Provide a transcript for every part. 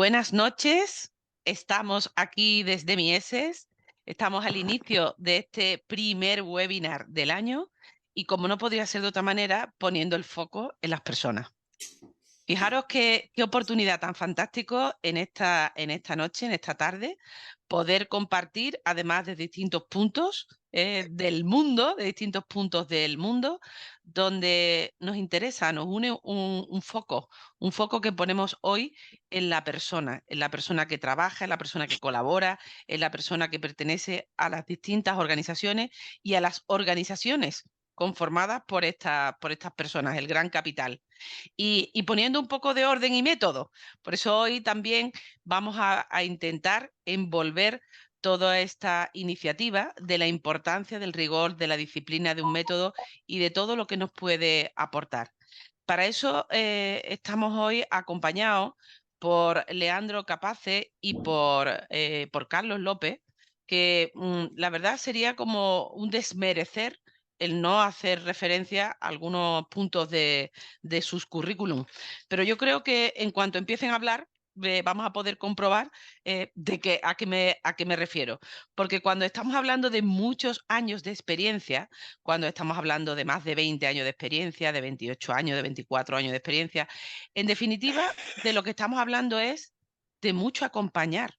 Buenas noches, estamos aquí desde Mieses, estamos al inicio de este primer webinar del año y como no podría ser de otra manera, poniendo el foco en las personas. Fijaros qué oportunidad tan fantástico en esta noche, en esta tarde, poder compartir, además de distintos puntos del mundo, de distintos puntos del mundo, donde nos interesa, nos une un foco que ponemos hoy en la persona que trabaja, en la persona que colabora, en la persona que pertenece a las distintas organizaciones y a las organizaciones conformadas por estas personas, el gran capital y poniendo un poco de orden y método. Por eso hoy también vamos a intentar envolver toda esta iniciativa de la importancia del rigor, de la disciplina de un método y de todo lo que nos puede aportar. Para eso estamos hoy acompañados por Leandro Capace y por Carlos López, que la verdad sería como un desmerecer el no hacer referencia a algunos puntos de sus currículum. Pero yo creo que en cuanto empiecen a hablar, vamos a poder comprobar a qué me refiero. Porque cuando estamos hablando de muchos años de experiencia, cuando estamos hablando de más de 20 años de experiencia, de 28 años, de 24 años de experiencia, en definitiva, de lo que estamos hablando es de mucho acompañar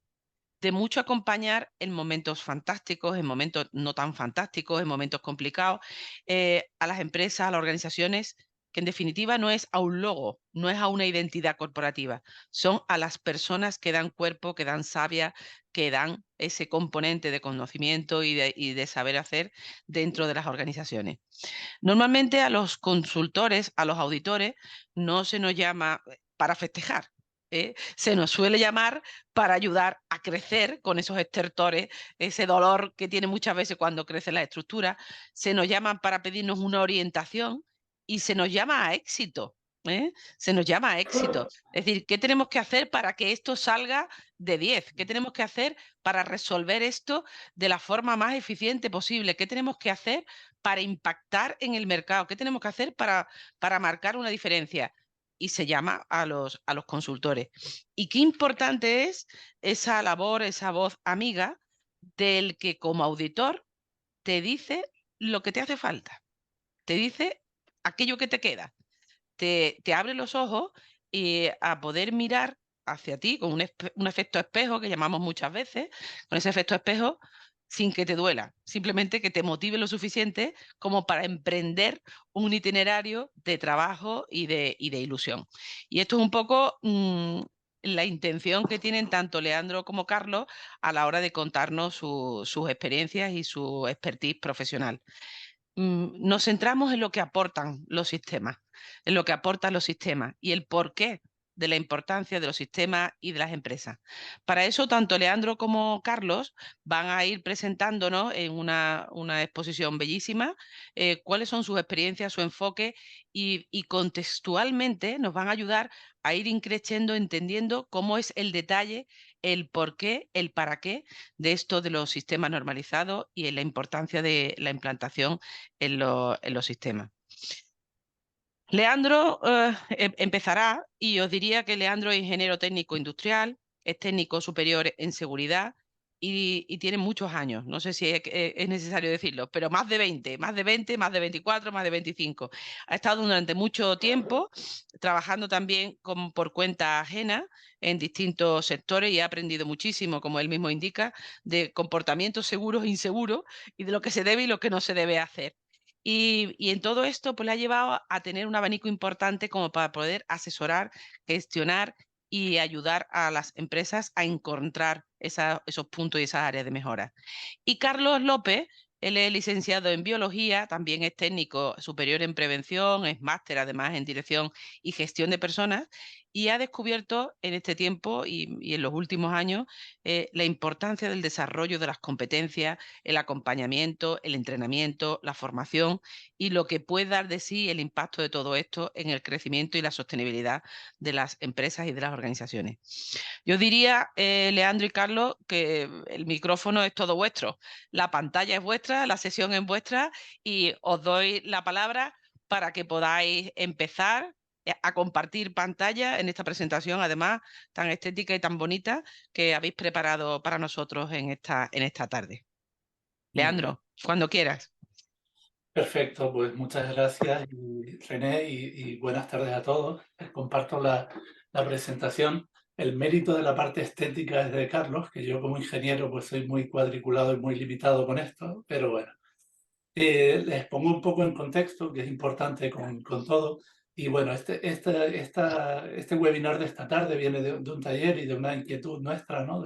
en momentos fantásticos, en momentos no tan fantásticos, en momentos complicados, a las empresas, a las organizaciones, que en definitiva no es a un logo, no es a una identidad corporativa, son a las personas que dan cuerpo, que dan savia, que dan ese componente de conocimiento y de saber hacer dentro de las organizaciones. Normalmente a los consultores, a los auditores, no se nos llama para festejar. Se nos suele llamar para ayudar a crecer con esos estertores, ese dolor que tiene muchas veces cuando crece la estructura. Se nos llaman para pedirnos una orientación y se nos llama a éxito. Se nos llama a éxito. Es decir, ¿qué tenemos que hacer para que esto salga de 10? ¿Qué tenemos que hacer para resolver esto de la forma más eficiente posible? ¿Qué tenemos que hacer para impactar en el mercado? ¿Qué tenemos que hacer para marcar una diferencia? Y se llama a los consultores. Y qué importante es esa labor, esa voz amiga del que como auditor te dice lo que te hace falta, te dice aquello que te queda, te abre los ojos y a poder mirar hacia ti con un efecto espejo que llamamos muchas veces, con ese efecto espejo, sin que te duela, simplemente que te motive lo suficiente como para emprender un itinerario de trabajo y de ilusión. Y esto es un poco la intención que tienen tanto Leandro como Carlos a la hora de contarnos sus experiencias y su expertise profesional. Nos centramos en lo que aportan los sistemas, en lo que aportan los sistemas y el porqué de la importancia de los sistemas y de las empresas. Para eso, tanto Leandro como Carlos van a ir presentándonos en una exposición bellísima cuáles son sus experiencias, su enfoque y contextualmente nos van a ayudar a ir increciendo, entendiendo cómo es el detalle, el porqué, el para qué de esto de los sistemas normalizados y en la importancia de la implantación en los sistemas. Leandro empezará y os diría que Leandro es ingeniero técnico industrial, es técnico superior en seguridad y tiene muchos años, no sé si es necesario decirlo, pero más de 20, más de 20, más de 24, más de 25. Ha estado durante mucho tiempo trabajando también por cuenta ajena en distintos sectores y ha aprendido muchísimo, como él mismo indica, de comportamientos seguros e inseguros y de lo que se debe y lo que no se debe hacer. Y en todo esto pues le ha llevado a tener un abanico importante como para poder asesorar, gestionar y ayudar a las empresas a encontrar esos puntos y esas áreas de mejora. Y Carlos López, él es licenciado en biología, también es técnico superior en prevención, es máster además en dirección y gestión de personas y ha descubierto en este tiempo y en los últimos años la importancia del desarrollo de las competencias, el acompañamiento, el entrenamiento, la formación y lo que puede dar de sí el impacto de todo esto en el crecimiento y la sostenibilidad de las empresas y de las organizaciones. Yo diría, Leandro y Carlos, que el micrófono es todo vuestro, la pantalla es vuestra, la sesión es vuestra y os doy la palabra para que podáis empezar a compartir pantalla en esta presentación, además tan estética y tan bonita que habéis preparado para nosotros en esta tarde. Muy bien. Leandro, cuando quieras. Perfecto, pues muchas gracias, René, y buenas tardes a todos. Comparto la presentación. El mérito de la parte estética es de Carlos, que yo como ingeniero pues soy muy cuadriculado y muy limitado con esto, pero bueno. Les pongo un poco en contexto, que es importante con todo. Y bueno, este webinar de esta tarde viene de un taller y de una inquietud nuestra, ¿no?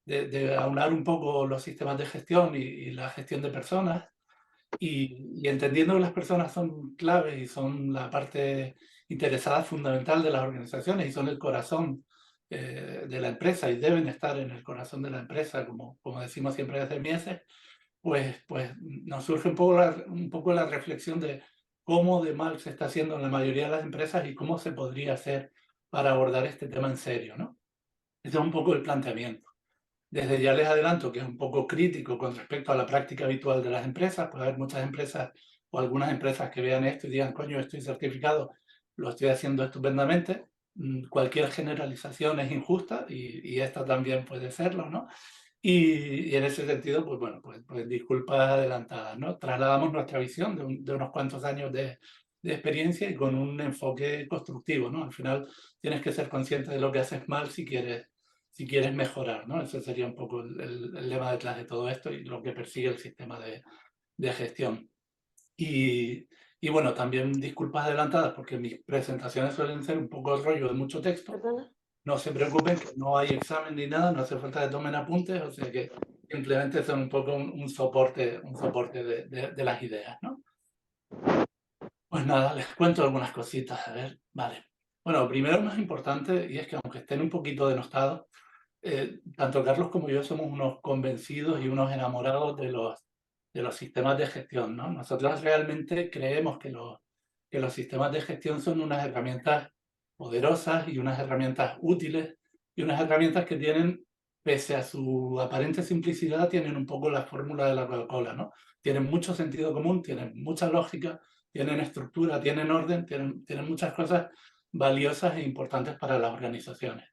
De aunar un poco los sistemas de gestión y la gestión de personas. Y entendiendo que las personas son claves y son la parte interesada fundamental de las organizaciones y son el corazón de la empresa y deben estar en el corazón de la empresa, como decimos siempre desde Mieses, pues nos surge un poco la reflexión de cómo de mal se está haciendo en la mayoría de las empresas y cómo se podría hacer para abordar este tema en serio, ¿no? Ese es un poco el planteamiento. Desde ya les adelanto que es un poco crítico con respecto a la práctica habitual de las empresas. Puede haber muchas empresas o algunas empresas que vean esto y digan, coño, estoy certificado, lo estoy haciendo estupendamente. Cualquier generalización es injusta y esta también puede serlo, ¿no? Y en ese sentido, pues bueno, pues disculpas adelantadas, ¿no? Trasladamos nuestra visión de unos cuantos años de experiencia y con un enfoque constructivo, ¿no? Al final tienes que ser consciente de lo que haces mal si quieres mejorar, ¿no? Ese sería un poco el lema detrás de todo esto y lo que persigue el sistema de gestión. Y, y bueno, también disculpas adelantadas porque mis presentaciones suelen ser un poco rollo de mucho texto. No se preocupen, que no hay examen ni nada, no hace falta que tomen apuntes, o sea que simplemente son un poco un soporte de las ideas, ¿no? Pues nada, les cuento algunas cositas, a ver, vale. Bueno, primero lo más importante, y es que aunque estén un poquito denostados, tanto Carlos como yo somos unos convencidos y unos enamorados de los sistemas de gestión, ¿no? Nosotros realmente creemos que los sistemas de gestión son unas herramientas poderosas y unas herramientas útiles y unas herramientas que tienen, pese a su aparente simplicidad, tienen un poco la fórmula de la Coca-Cola, ¿no? Tienen mucho sentido común, tienen mucha lógica, tienen estructura, tienen orden, tienen muchas cosas valiosas e importantes para las organizaciones.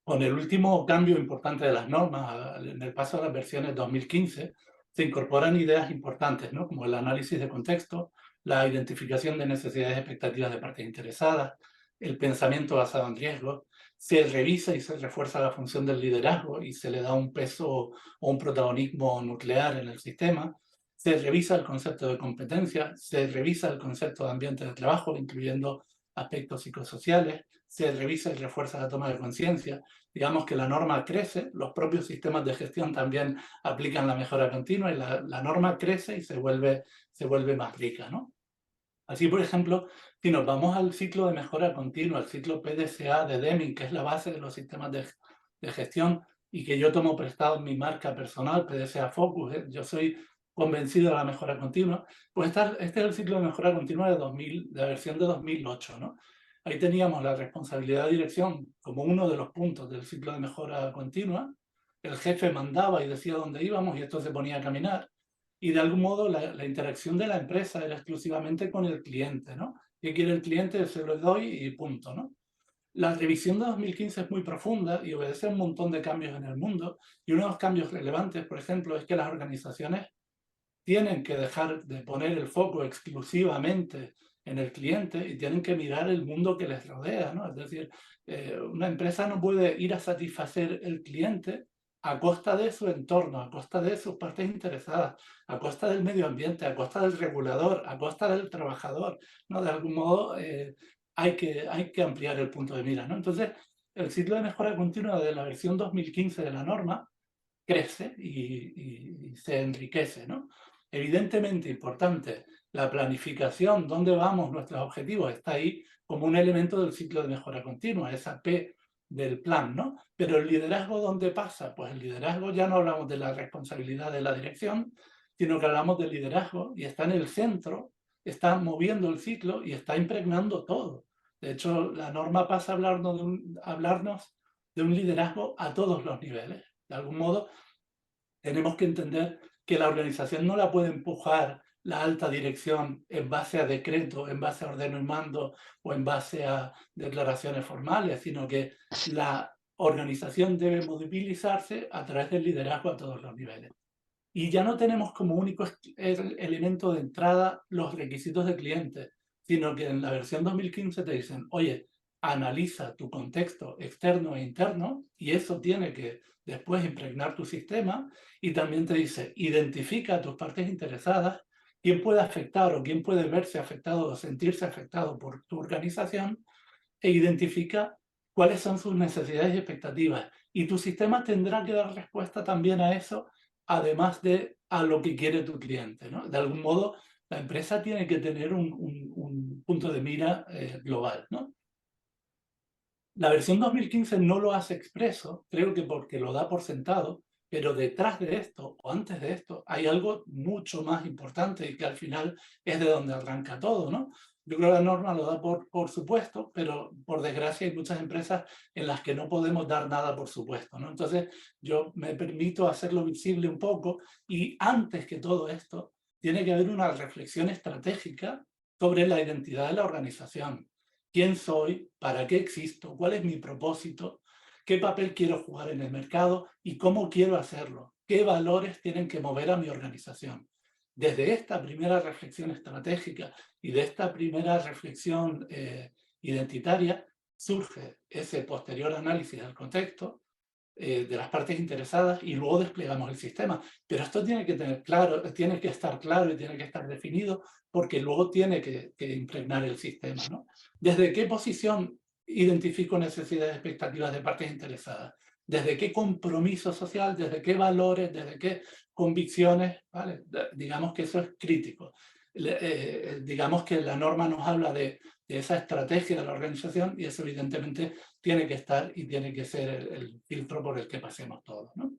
Con el último cambio importante de las normas, en el paso a las versiones 2015, se incorporan ideas importantes, ¿no? Como el análisis de contexto, la identificación de necesidades y expectativas de partes interesadas, el pensamiento basado en riesgos, se revisa y se refuerza la función del liderazgo y se le da un peso o un protagonismo nuclear en el sistema, se revisa el concepto de competencia, se revisa el concepto de ambiente de trabajo, incluyendo aspectos psicosociales, se revisa y refuerza la toma de conciencia. Digamos que la norma crece, los propios sistemas de gestión también aplican la mejora continua y la norma crece y se vuelve más rica, ¿no? Así, por ejemplo, si nos vamos al ciclo de mejora continua, al ciclo PDCA de Deming, que es la base de los sistemas de gestión y que yo tomo prestado en mi marca personal, PDCA Focus, yo soy convencido de la mejora continua, pues este es el ciclo de mejora continua de la versión de 2008, ¿no? Ahí teníamos la responsabilidad de dirección como uno de los puntos del ciclo de mejora continua. El jefe mandaba y decía dónde íbamos y esto se ponía a caminar. Y de algún modo la interacción de la empresa era exclusivamente con el cliente, ¿no? ¿Qué quiere el cliente? Se lo doy y punto, ¿no? La revisión de 2015 es muy profunda y obedece a un montón de cambios en el mundo. Y uno de los cambios relevantes, por ejemplo, es que las organizaciones tienen que dejar de poner el foco exclusivamente en el cliente y tienen que mirar el mundo que les rodea, ¿no? Es decir, una empresa no puede ir a satisfacer el cliente a costa de su entorno, a costa de sus partes interesadas, a costa del medio ambiente, a costa del regulador, a costa del trabajador, ¿no? De algún modo hay que ampliar el punto de mira, ¿no? Entonces, el ciclo de mejora continua de la versión 2015 de la norma crece y se enriquece, ¿no? Evidentemente importante, la planificación, dónde vamos, nuestros objetivos, está ahí como un elemento del ciclo de mejora continua, esa P del plan, ¿no? Pero el liderazgo, ¿dónde pasa? Pues el liderazgo ya no hablamos de la responsabilidad de la dirección, sino que hablamos del liderazgo y está en el centro, está moviendo el ciclo y está impregnando todo. De hecho, la norma pasa a hablarnos de un liderazgo a todos los niveles. De algún modo, tenemos que entender que la organización no la puede empujar la alta dirección en base a decreto, en base a ordeno y mando o en base a declaraciones formales, sino que la organización debe movilizarse a través del liderazgo a todos los niveles. Y ya no tenemos como único elemento de entrada los requisitos de cliente, sino que en la versión 2015 te dicen, oye, analiza tu contexto externo e interno y eso tiene que después impregnar tu sistema, y también te dice, identifica a tus partes interesadas, quién puede afectar o quién puede verse afectado o sentirse afectado por tu organización, e identifica cuáles son sus necesidades y expectativas. Y tu sistema tendrá que dar respuesta también a eso, además de a lo que quiere tu cliente, ¿no? De algún modo, la empresa tiene que tener un punto de mira global, ¿no? La versión 2015 no lo hace expreso, creo que porque lo da por sentado, pero detrás de esto, o antes de esto, hay algo mucho más importante y que al final es de donde arranca todo, ¿no? Yo creo que la norma lo da por supuesto, pero por desgracia hay muchas empresas en las que no podemos dar nada por supuesto, ¿no? Entonces yo me permito hacerlo visible un poco, y antes que todo esto, tiene que haber una reflexión estratégica sobre la identidad de la organización. ¿Quién soy? ¿Para qué existo? ¿Cuál es mi propósito? ¿Qué papel quiero jugar en el mercado? ¿Y cómo quiero hacerlo? ¿Qué valores tienen que mover a mi organización? Desde esta primera reflexión estratégica y de esta primera reflexión identitaria, surge ese posterior análisis del contexto, de las partes interesadas, y luego desplegamos el sistema. Pero esto tiene que tener claro, tiene que estar claro y tiene que estar definido, porque luego tiene que impregnar el sistema, ¿no? ¿Desde qué posición identifico necesidades y expectativas de partes interesadas? ¿Desde qué compromiso social? ¿Desde qué valores? ¿Desde qué convicciones? ¿Vale? Digamos que eso es crítico. Digamos que la norma nos habla de esa estrategia de la organización, y eso evidentemente tiene que estar y tiene que ser el filtro por el que pasemos todos, ¿no?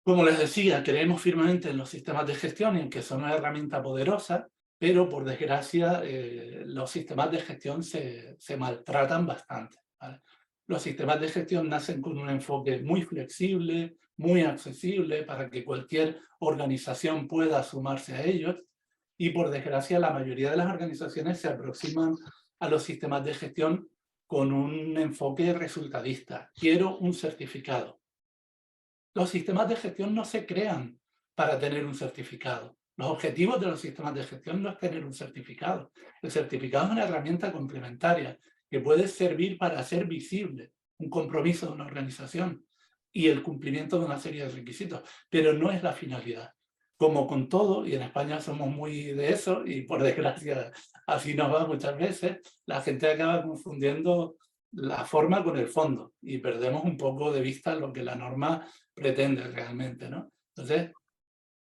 Como les decía, creemos firmemente en los sistemas de gestión y en que son una herramienta poderosa, pero por desgracia los sistemas de gestión se maltratan bastante, ¿vale? Los sistemas de gestión nacen con un enfoque muy flexible, muy accesible para que cualquier organización pueda sumarse a ellos, y por desgracia la mayoría de las organizaciones se aproximan a los sistemas de gestión con un enfoque resultadista. Quiero un certificado. Los sistemas de gestión no se crean para tener un certificado. Los objetivos de los sistemas de gestión no es tener un certificado. El certificado es una herramienta complementaria que puede servir para hacer visible un compromiso de una organización y el cumplimiento de una serie de requisitos, pero no es la finalidad. Como con todo, y en España somos muy de eso, y por desgracia así nos va muchas veces, la gente acaba confundiendo la forma con el fondo y perdemos un poco de vista lo que la norma pretende realmente, ¿no? Entonces,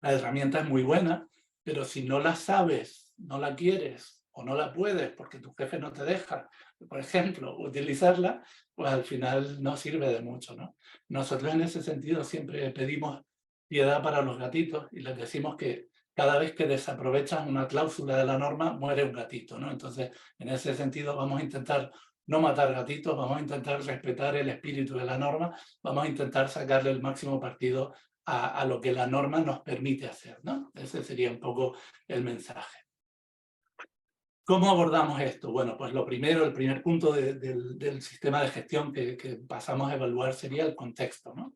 la herramienta es muy buena, pero si no la sabes, no la quieres o no la puedes porque tu jefe no te deja, por ejemplo, utilizarla, pues al final no sirve de mucho, ¿no? Nosotros en ese sentido siempre pedimos piedad para los gatitos y les decimos que cada vez que desaprovechas una cláusula de la norma, muere un gatito, ¿no? Entonces, en ese sentido vamos a intentar no matar gatitos, vamos a intentar respetar el espíritu de la norma, vamos a intentar sacarle el máximo partido a lo que la norma nos permite hacer, ¿no? Ese sería un poco el mensaje. ¿Cómo abordamos esto? Bueno, pues lo primero, el primer punto del sistema de gestión que pasamos a evaluar sería el contexto, ¿no?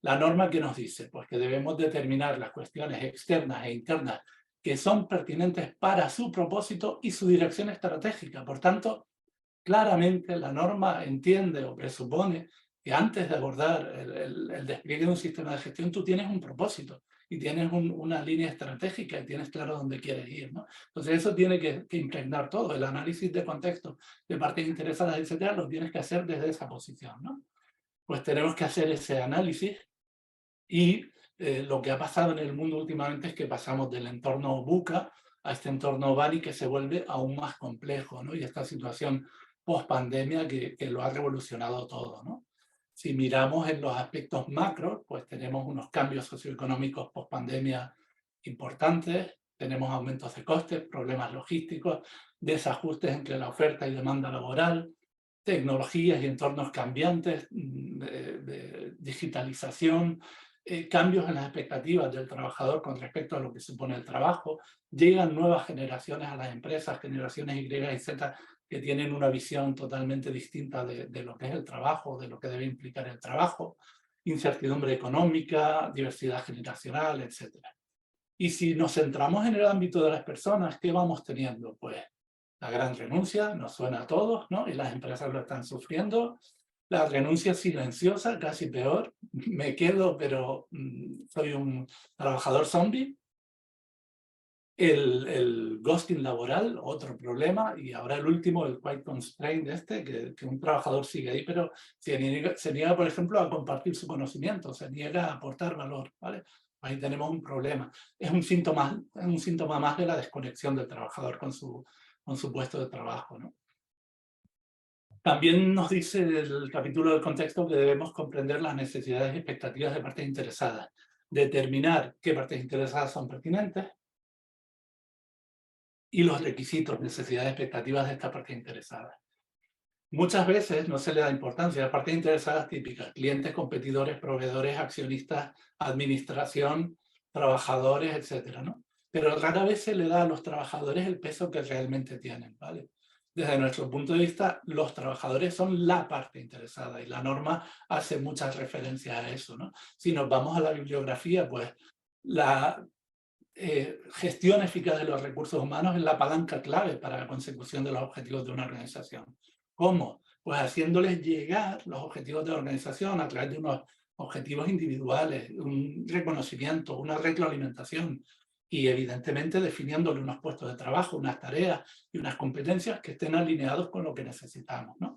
La norma, ¿qué nos dice? Pues que debemos determinar las cuestiones externas e internas que son pertinentes para su propósito y su dirección estratégica. Por tanto, claramente la norma entiende o presupone que antes de abordar el despliegue de un sistema de gestión, tú tienes un propósito y tienes una línea estratégica y tienes claro dónde quieres ir, ¿no? Entonces eso tiene que impregnar todo. El análisis de contexto de partes interesadas, etcétera, lo tienes que hacer desde esa posición, ¿no? Pues tenemos que hacer ese análisis, y lo que ha pasado en el mundo últimamente es que pasamos del entorno VUCA a este entorno BANI, que se vuelve aún más complejo, ¿no? Y esta situación post-pandemia que lo ha revolucionado todo, ¿no? Si miramos en los aspectos macro, pues tenemos unos cambios socioeconómicos post-pandemia importantes, tenemos aumentos de costes, problemas logísticos, desajustes entre la oferta y demanda laboral, tecnologías y entornos cambiantes, de digitalización, cambios en las expectativas del trabajador con respecto a lo que supone el trabajo. Llegan nuevas generaciones a las empresas, generaciones Y y Z, que tienen una visión totalmente distinta de lo que es el trabajo, de lo que debe implicar el trabajo, incertidumbre económica, diversidad generacional, etc. Y si nos centramos en el ámbito de las personas, ¿qué vamos teniendo? Pues la gran renuncia, nos suena a todos, ¿no? Y las empresas lo están sufriendo. La renuncia silenciosa, casi peor. Me quedo, pero soy un trabajador zombie. El ghosting laboral, otro problema. Y ahora el último, el quiet constraint que un trabajador sigue ahí, pero se niega, por ejemplo, a compartir su conocimiento, se niega a aportar valor, ¿vale? Ahí tenemos un problema. Es un síntoma más de la desconexión del trabajador con su puesto de trabajo, ¿no? También nos dice el capítulo del contexto que debemos comprender las necesidades y expectativas de partes interesadas, determinar qué partes interesadas son pertinentes y los requisitos, necesidades y expectativas de estas partes interesadas. Muchas veces no se le da importancia a partes interesadas típicas, clientes, competidores, proveedores, accionistas, administración, trabajadores, etcétera, ¿no? Pero rara vez se le da a los trabajadores el peso que realmente tienen, ¿vale? Desde nuestro punto de vista, los trabajadores son la parte interesada y la norma hace muchas referencias a eso, ¿no? Si nos vamos a la bibliografía, pues la gestión eficaz de los recursos humanos es la palanca clave para la consecución de los objetivos de una organización. ¿Cómo? Pues haciéndoles llegar los objetivos de la organización a través de unos objetivos individuales, un reconocimiento, una retroalimentación y evidentemente definiéndole unos puestos de trabajo, unas tareas y unas competencias que estén alineados con lo que necesitamos, ¿no?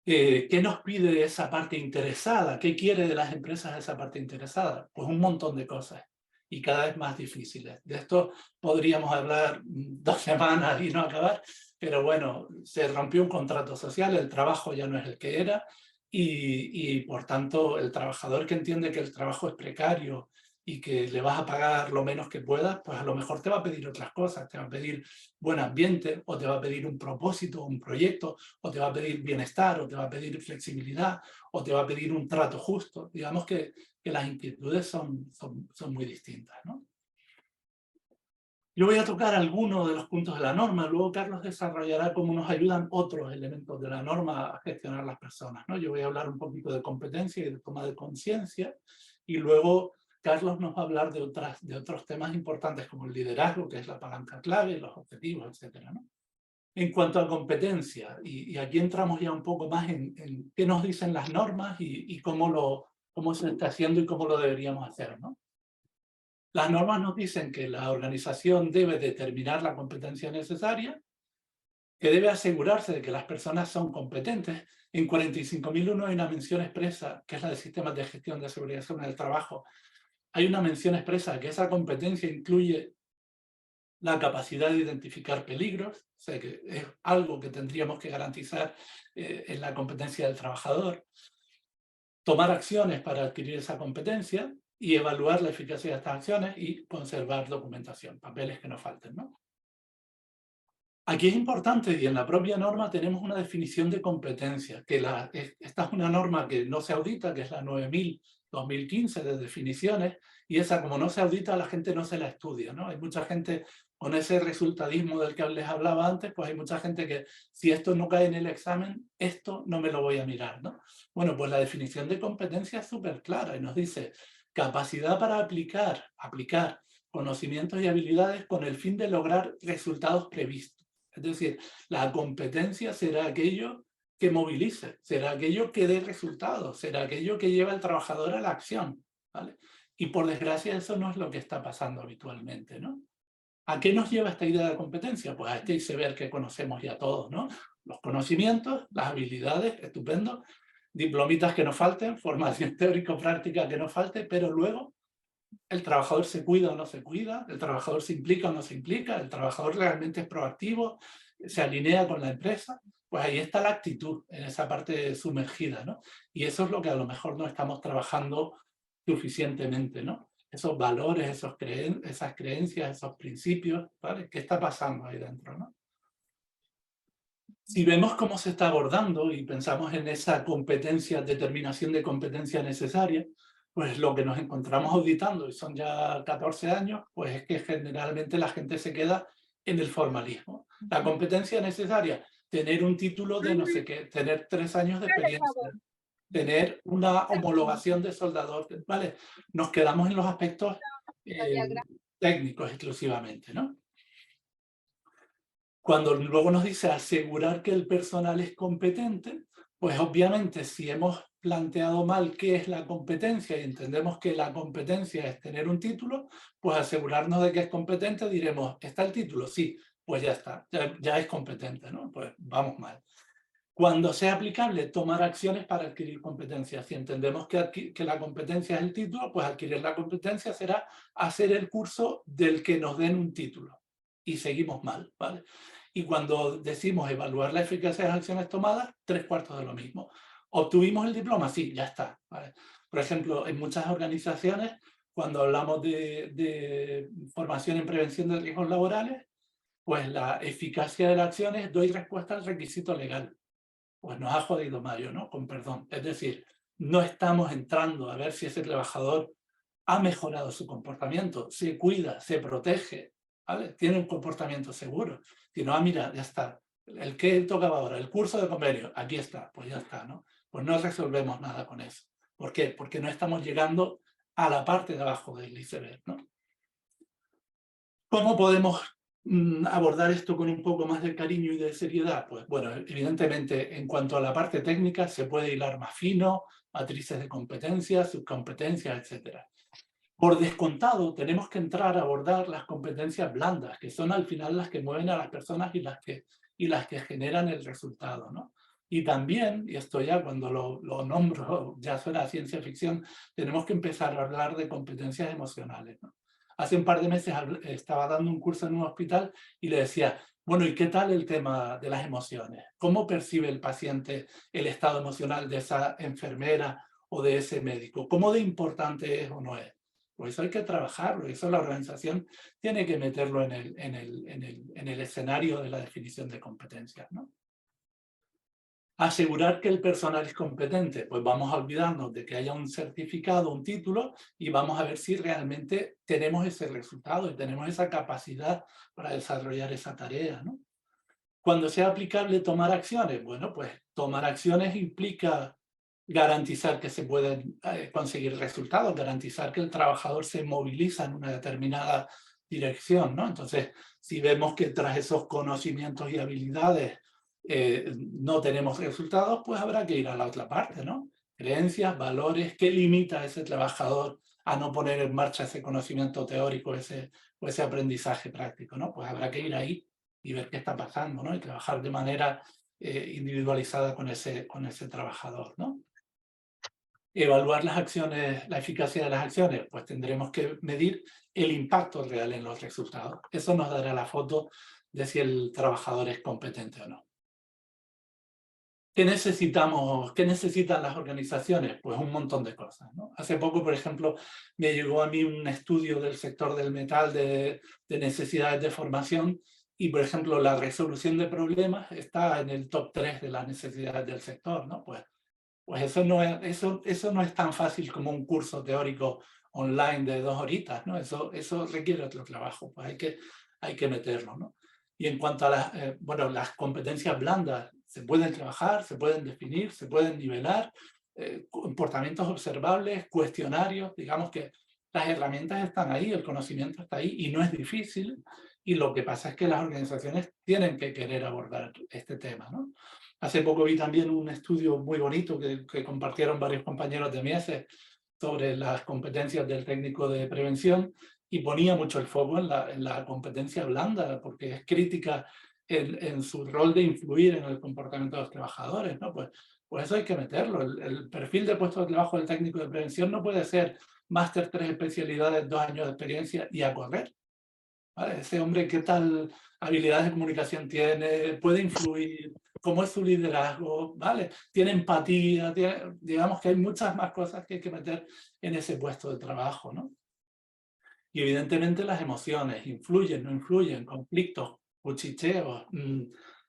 ¿Qué nos pide esa parte interesada? ¿Qué quiere de las empresas esa parte interesada? Pues un montón de cosas y cada vez más difíciles. De esto podríamos hablar 2 semanas y no acabar, pero bueno, se rompió un contrato social, el trabajo ya no es el que era y por tanto el trabajador que entiende que el trabajo es precario y que le vas a pagar lo menos que puedas, pues a lo mejor te va a pedir otras cosas, te va a pedir buen ambiente o te va a pedir un propósito, un proyecto, o te va a pedir bienestar, o te va a pedir flexibilidad, o te va a pedir un trato justo. Digamos que las inquietudes son muy distintas, ¿no? Yo voy a tocar algunos de los puntos de la norma, luego Carlos desarrollará cómo nos ayudan otros elementos de la norma a gestionar las personas, ¿no? Yo voy a hablar un poquito de competencia y de toma de conciencia, y luego Carlos nos va a hablar de otros temas importantes como el liderazgo, que es la palanca clave, los objetivos, etcétera, ¿no? En cuanto a competencia, y aquí entramos ya un poco más en qué nos dicen las normas y cómo se está haciendo y cómo lo deberíamos hacer, ¿no? Las normas nos dicen que la organización debe determinar la competencia necesaria, que debe asegurarse de que las personas son competentes. En 45.001 hay una mención expresa, que es la de sistemas de gestión de seguridad en el trabajo. Hay una mención expresa que esa competencia incluye la capacidad de identificar peligros, o sea que es algo que tendríamos que garantizar en la competencia del trabajador, tomar acciones para adquirir esa competencia y evaluar la eficacia de estas acciones y conservar documentación, papeles que no falten, ¿no? Aquí es importante, y en la propia norma tenemos una definición de competencia, que esta es una norma que no se audita, que es la 9000-2015 de definiciones, y esa como no se audita, la gente no se la estudia, ¿no? Hay mucha gente con ese resultadismo del que les hablaba antes, pues hay mucha gente que si esto no cae en el examen, esto no me lo voy a mirar, ¿no? Bueno, pues la definición de competencia es súper clara y nos dice capacidad para aplicar conocimientos y habilidades con el fin de lograr resultados previstos. Es decir, la competencia será aquello que movilice, será aquello que dé resultados, será aquello que lleva al trabajador a la acción, ¿vale? Y por desgracia eso no es lo que está pasando habitualmente, ¿no? ¿A qué nos lleva esta idea de competencia? Pues a este iceberg que conocemos ya todos, ¿no? Los conocimientos, las habilidades, estupendo, diplomitas que no falten, formación teórico-práctica que no falte, pero luego el trabajador se cuida o no se cuida, el trabajador se implica o no se implica, el trabajador realmente es proactivo, se alinea con la empresa, pues ahí está la actitud en esa parte sumergida, ¿no? Y eso es lo que a lo mejor no estamos trabajando suficientemente, ¿no? Esos valores, esas creencias, esos principios, ¿vale? ¿Qué está pasando ahí dentro, no? Si vemos cómo se está abordando y pensamos en esa competencia, determinación de competencia necesaria, pues lo que nos encontramos auditando, y son ya 14 años, pues es que generalmente la gente se queda en el formalismo. La competencia necesaria, tener un título de no sé qué, tener 3 años de experiencia, tener una homologación de soldador, ¿vale? Nos quedamos en los aspectos técnicos exclusivamente, ¿no? Cuando luego nos dice asegurar que el personal es competente, pues obviamente si hemos planteado mal qué es la competencia y entendemos que la competencia es tener un título, pues asegurarnos de que es competente, diremos, ¿está el título? Sí, pues ya está, ya es competente, ¿no? Pues vamos mal. Cuando sea aplicable, tomar acciones para adquirir competencias. Si entendemos que la competencia es el título, pues adquirir la competencia será hacer el curso del que nos den un título. Y seguimos mal, ¿vale? Y cuando decimos evaluar la eficacia de las acciones tomadas, 3/4 de lo mismo. ¿Obtuvimos el diploma? Sí, ya está, ¿vale? Por ejemplo, en muchas organizaciones, cuando hablamos de formación en prevención de riesgos laborales, pues la eficacia de la acción es doy respuesta al requisito legal. Pues nos ha jodido Mario, ¿no? Con perdón. Es decir, no estamos entrando a ver si ese trabajador ha mejorado su comportamiento, se cuida, se protege, ¿vale? Tiene un comportamiento seguro. Si no, mira, ya está. ¿El que tocaba ahora? El curso de convenio. Aquí está, pues ya está, ¿no? Pues no resolvemos nada con eso. ¿Por qué? Porque no estamos llegando a la parte de abajo del iceberg, ¿no? ¿Cómo podemos abordar esto con un poco más de cariño y de seriedad? Pues bueno, evidentemente en cuanto a la parte técnica se puede hilar más fino, matrices de competencias, subcompetencias, etc. Por descontado, tenemos que entrar a abordar las competencias blandas, que son al final las que mueven a las personas y las que generan el resultado, ¿no? Y también, y esto ya cuando lo nombro, ya suena a ciencia ficción, tenemos que empezar a hablar de competencias emocionales, ¿no? Hace un par de meses estaba dando un curso en un hospital y le decía, bueno, ¿y qué tal el tema de las emociones? ¿Cómo percibe el paciente el estado emocional de esa enfermera o de ese médico? ¿Cómo de importante es o no es? Pues eso hay que trabajarlo, eso la organización tiene que meterlo en el escenario de la definición de competencias, ¿no? Asegurar que el personal es competente, pues vamos a olvidarnos de que haya un certificado, un título, y vamos a ver si realmente tenemos ese resultado y tenemos esa capacidad para desarrollar esa tarea, ¿no? Cuando sea aplicable tomar acciones, bueno, pues tomar acciones implica garantizar que se pueden conseguir resultados, garantizar que el trabajador se moviliza en una determinada dirección, ¿no? Entonces, si vemos que tras esos conocimientos y habilidades no tenemos resultados, pues habrá que ir a la otra parte, ¿no? Creencias, valores, ¿qué limita a ese trabajador a no poner en marcha ese conocimiento teórico, o ese aprendizaje práctico, ¿no? Pues habrá que ir ahí y ver qué está pasando, ¿no? Y trabajar de manera individualizada con ese trabajador, ¿no? Evaluar las acciones, la eficacia de las acciones, pues tendremos que medir el impacto real en los resultados. Eso nos dará la foto de si el trabajador es competente o no. ¿Qué necesitamos? ¿Qué necesitan las organizaciones? Pues un montón de cosas, ¿no? Hace poco, por ejemplo, me llegó a mí un estudio del sector del metal de necesidades de formación y, por ejemplo, la resolución de problemas está en el top 3 de las necesidades del sector, ¿no? Pues eso no es tan fácil como un curso teórico online de 2 horitas, ¿no? Eso requiere otro trabajo, pues hay que meterlo, ¿no? Y en cuanto a las competencias blandas, se pueden trabajar, se pueden definir, se pueden nivelar, comportamientos observables, cuestionarios, digamos que las herramientas están ahí, el conocimiento está ahí y no es difícil, y lo que pasa es que las organizaciones tienen que querer abordar este tema, ¿no? Hace poco vi también un estudio muy bonito que compartieron varios compañeros de Mieses sobre las competencias del técnico de prevención y ponía mucho el foco en la competencia blanda, porque es crítica en su rol de influir en el comportamiento de los trabajadores, ¿no? Pues eso hay que meterlo. El perfil de puesto de trabajo del técnico de prevención no puede ser máster 3 especialidades, 2 años de experiencia y a correr. ¿Vale? Ese hombre, ¿qué tal habilidades de comunicación tiene? ¿Puede influir? ¿Cómo es su liderazgo? ¿Vale? ¿Tiene empatía? Digamos que hay muchas más cosas que hay que meter en ese puesto de trabajo, ¿no? Y evidentemente las emociones, influyen, no influyen, conflictos, cuchicheos,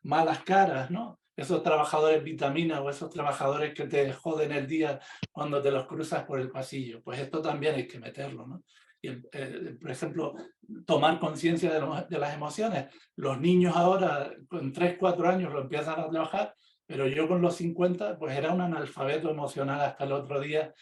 malas caras, ¿no? esos trabajadores vitamina o esos trabajadores que te joden el día cuando te los cruzas por el pasillo. Pues esto también hay que meterlo, ¿no? Y, por ejemplo, tomar conciencia de las emociones. Los niños ahora, con 3, 4 años, lo empiezan a trabajar, pero yo con los 50, pues era un analfabeto emocional hasta el otro día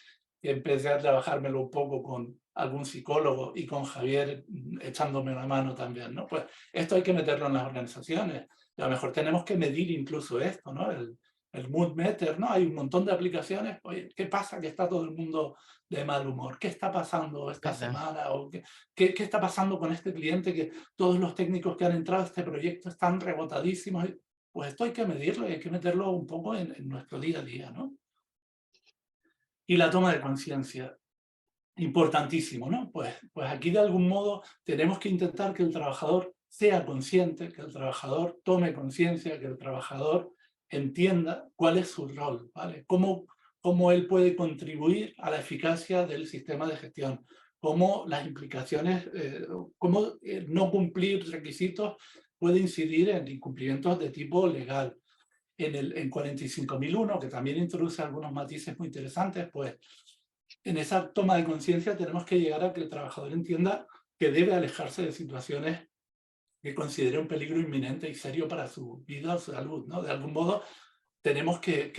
que empecé a trabajármelo un poco con algún psicólogo y con Javier echándome una mano también, ¿no? Pues esto hay que meterlo en las organizaciones. A lo mejor tenemos que medir incluso esto, ¿no? El mood meter, ¿no? Hay un montón de aplicaciones. Oye, ¿qué pasa que está todo el mundo de mal humor? ¿Qué está pasando esta ¿verdad? semana? ¿O qué está pasando con este cliente que todos los técnicos que han entrado a este proyecto están rebotadísimos? Pues esto hay que medirlo y hay que meterlo un poco en nuestro día a día, ¿no? Y la toma de conciencia, importantísimo, ¿no? Pues aquí de algún modo tenemos que intentar que el trabajador sea consciente, que el trabajador tome conciencia, que el trabajador entienda cuál es su rol, ¿vale? Cómo él puede contribuir a la eficacia del sistema de gestión, cómo las implicaciones, cómo no cumplir requisitos puede incidir en incumplimientos de tipo legal. En 45001, que también introduce algunos matices muy interesantes, pues en esa toma de conciencia tenemos que llegar a que el trabajador entienda que debe alejarse de situaciones que considere un peligro inminente y serio para su vida o su salud, ¿no? De algún modo tenemos que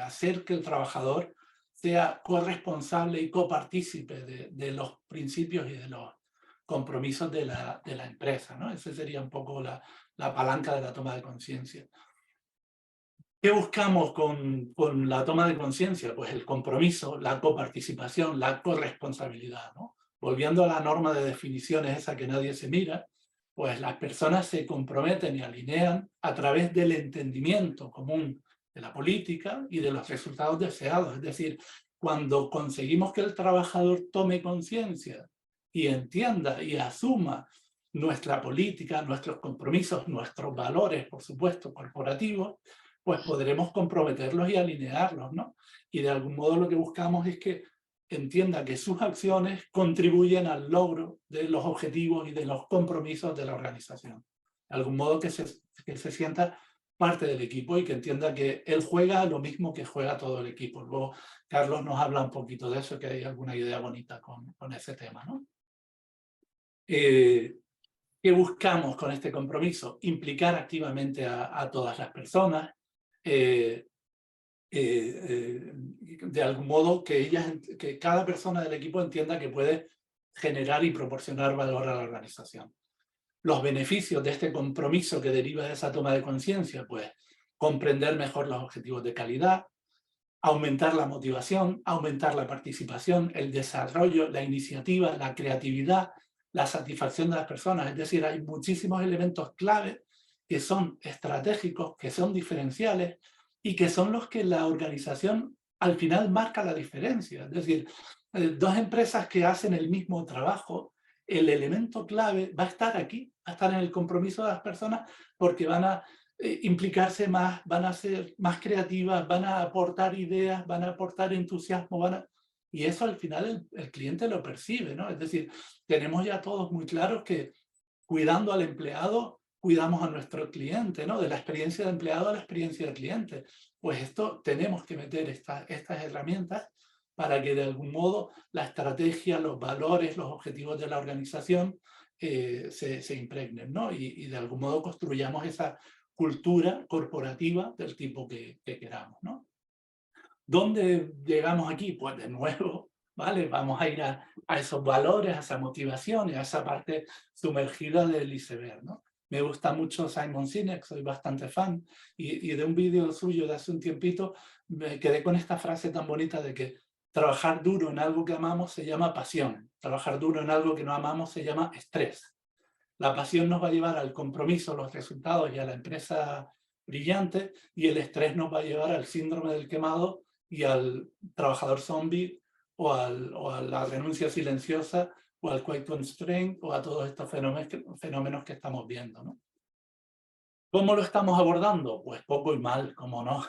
hacer que el trabajador sea corresponsable y copartícipe de los principios y de los compromisos de la empresa, ¿no? Esa sería un poco la palanca de la toma de conciencia. ¿Qué buscamos con la toma de conciencia? Pues el compromiso, la coparticipación, la corresponsabilidad, ¿no? Volviendo a la norma de definiciones esa que nadie se mira, pues las personas se comprometen y alinean a través del entendimiento común de la política y de los resultados deseados. Es decir, cuando conseguimos que el trabajador tome conciencia y entienda y asuma nuestra política, nuestros compromisos, nuestros valores, por supuesto, corporativos, pues podremos comprometerlos y alinearlos, ¿no? Y de algún modo lo que buscamos es que entienda que sus acciones contribuyen al logro de los objetivos y de los compromisos de la organización. De algún modo que se sienta parte del equipo y que entienda que él juega lo mismo que juega todo el equipo. Luego Carlos nos habla un poquito de eso, que hay alguna idea bonita con ese tema, ¿no? ¿Qué buscamos con este compromiso? Implicar activamente a todas las personas, de algún modo que cada persona del equipo entienda que puede generar y proporcionar valor a la organización. Los beneficios de este compromiso que deriva de esa toma de conciencia, pues comprender mejor los objetivos de calidad, aumentar la motivación, aumentar la participación, el desarrollo, la iniciativa, la creatividad, la satisfacción de las personas. Es decir, hay muchísimos elementos clave que son estratégicos, que son diferenciales y que son los que la organización al final marca la diferencia. Es decir, dos empresas que hacen el mismo trabajo, el elemento clave va a estar aquí, va a estar en el compromiso de las personas porque van a implicarse más, van a ser más creativas, van a aportar ideas, van a aportar entusiasmo, y eso al final el cliente lo percibe, ¿no? Es decir, tenemos ya todos muy claros que cuidando al empleado, cuidamos a nuestro cliente, ¿no? De la experiencia de empleado a la experiencia del cliente. Pues esto tenemos que meter estas herramientas para que de algún modo la estrategia, los valores, los objetivos de la organización se impregnen, ¿no? Y de algún modo construyamos esa cultura corporativa del tipo que queramos, ¿no? ¿Dónde llegamos aquí? Pues de nuevo, ¿vale? Vamos a ir a esos valores, a esa motivación y a esa parte sumergida del iceberg, ¿no? Me gusta mucho Simon Sinek, soy bastante fan, y de un vídeo suyo de hace un tiempito me quedé con esta frase tan bonita de que trabajar duro en algo que amamos se llama pasión, trabajar duro en algo que no amamos se llama estrés. La pasión nos va a llevar al compromiso, los resultados y a la empresa brillante, y el estrés nos va a llevar al síndrome del quemado y al trabajador zombie o a la renuncia silenciosa o al quiet constraint o a todos estos fenómenos que estamos viendo, ¿no? ¿Cómo lo estamos abordando? Pues poco y mal, como no.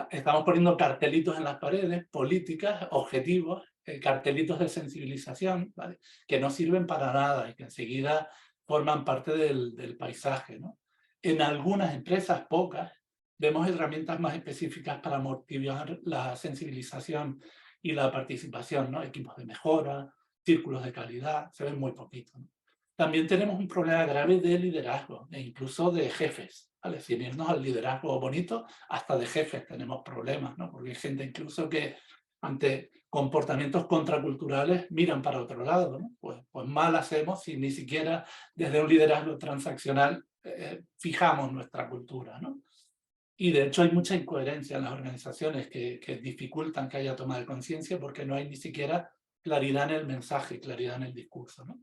Estamos poniendo cartelitos en las paredes, políticas, objetivos, cartelitos de sensibilización, ¿vale? Que no sirven para nada y que enseguida forman parte del paisaje, ¿no? En algunas empresas, pocas, vemos herramientas más específicas para motivar la sensibilización y la participación, ¿no? Equipos de mejora, círculos de calidad, se ven muy poquitos, ¿no? También tenemos un problema grave de liderazgo e incluso de jefes, ¿vale? Sin irnos al liderazgo bonito, hasta de jefes tenemos problemas, ¿no? Porque hay gente incluso que ante comportamientos contraculturales miran para otro lado, ¿no? Pues mal hacemos si ni siquiera desde un liderazgo transaccional fijamos nuestra cultura, ¿no? Y de hecho hay mucha incoherencia en las organizaciones que dificultan que haya toma de conciencia porque no hay ni siquiera claridad en el mensaje, claridad en el discurso, ¿no?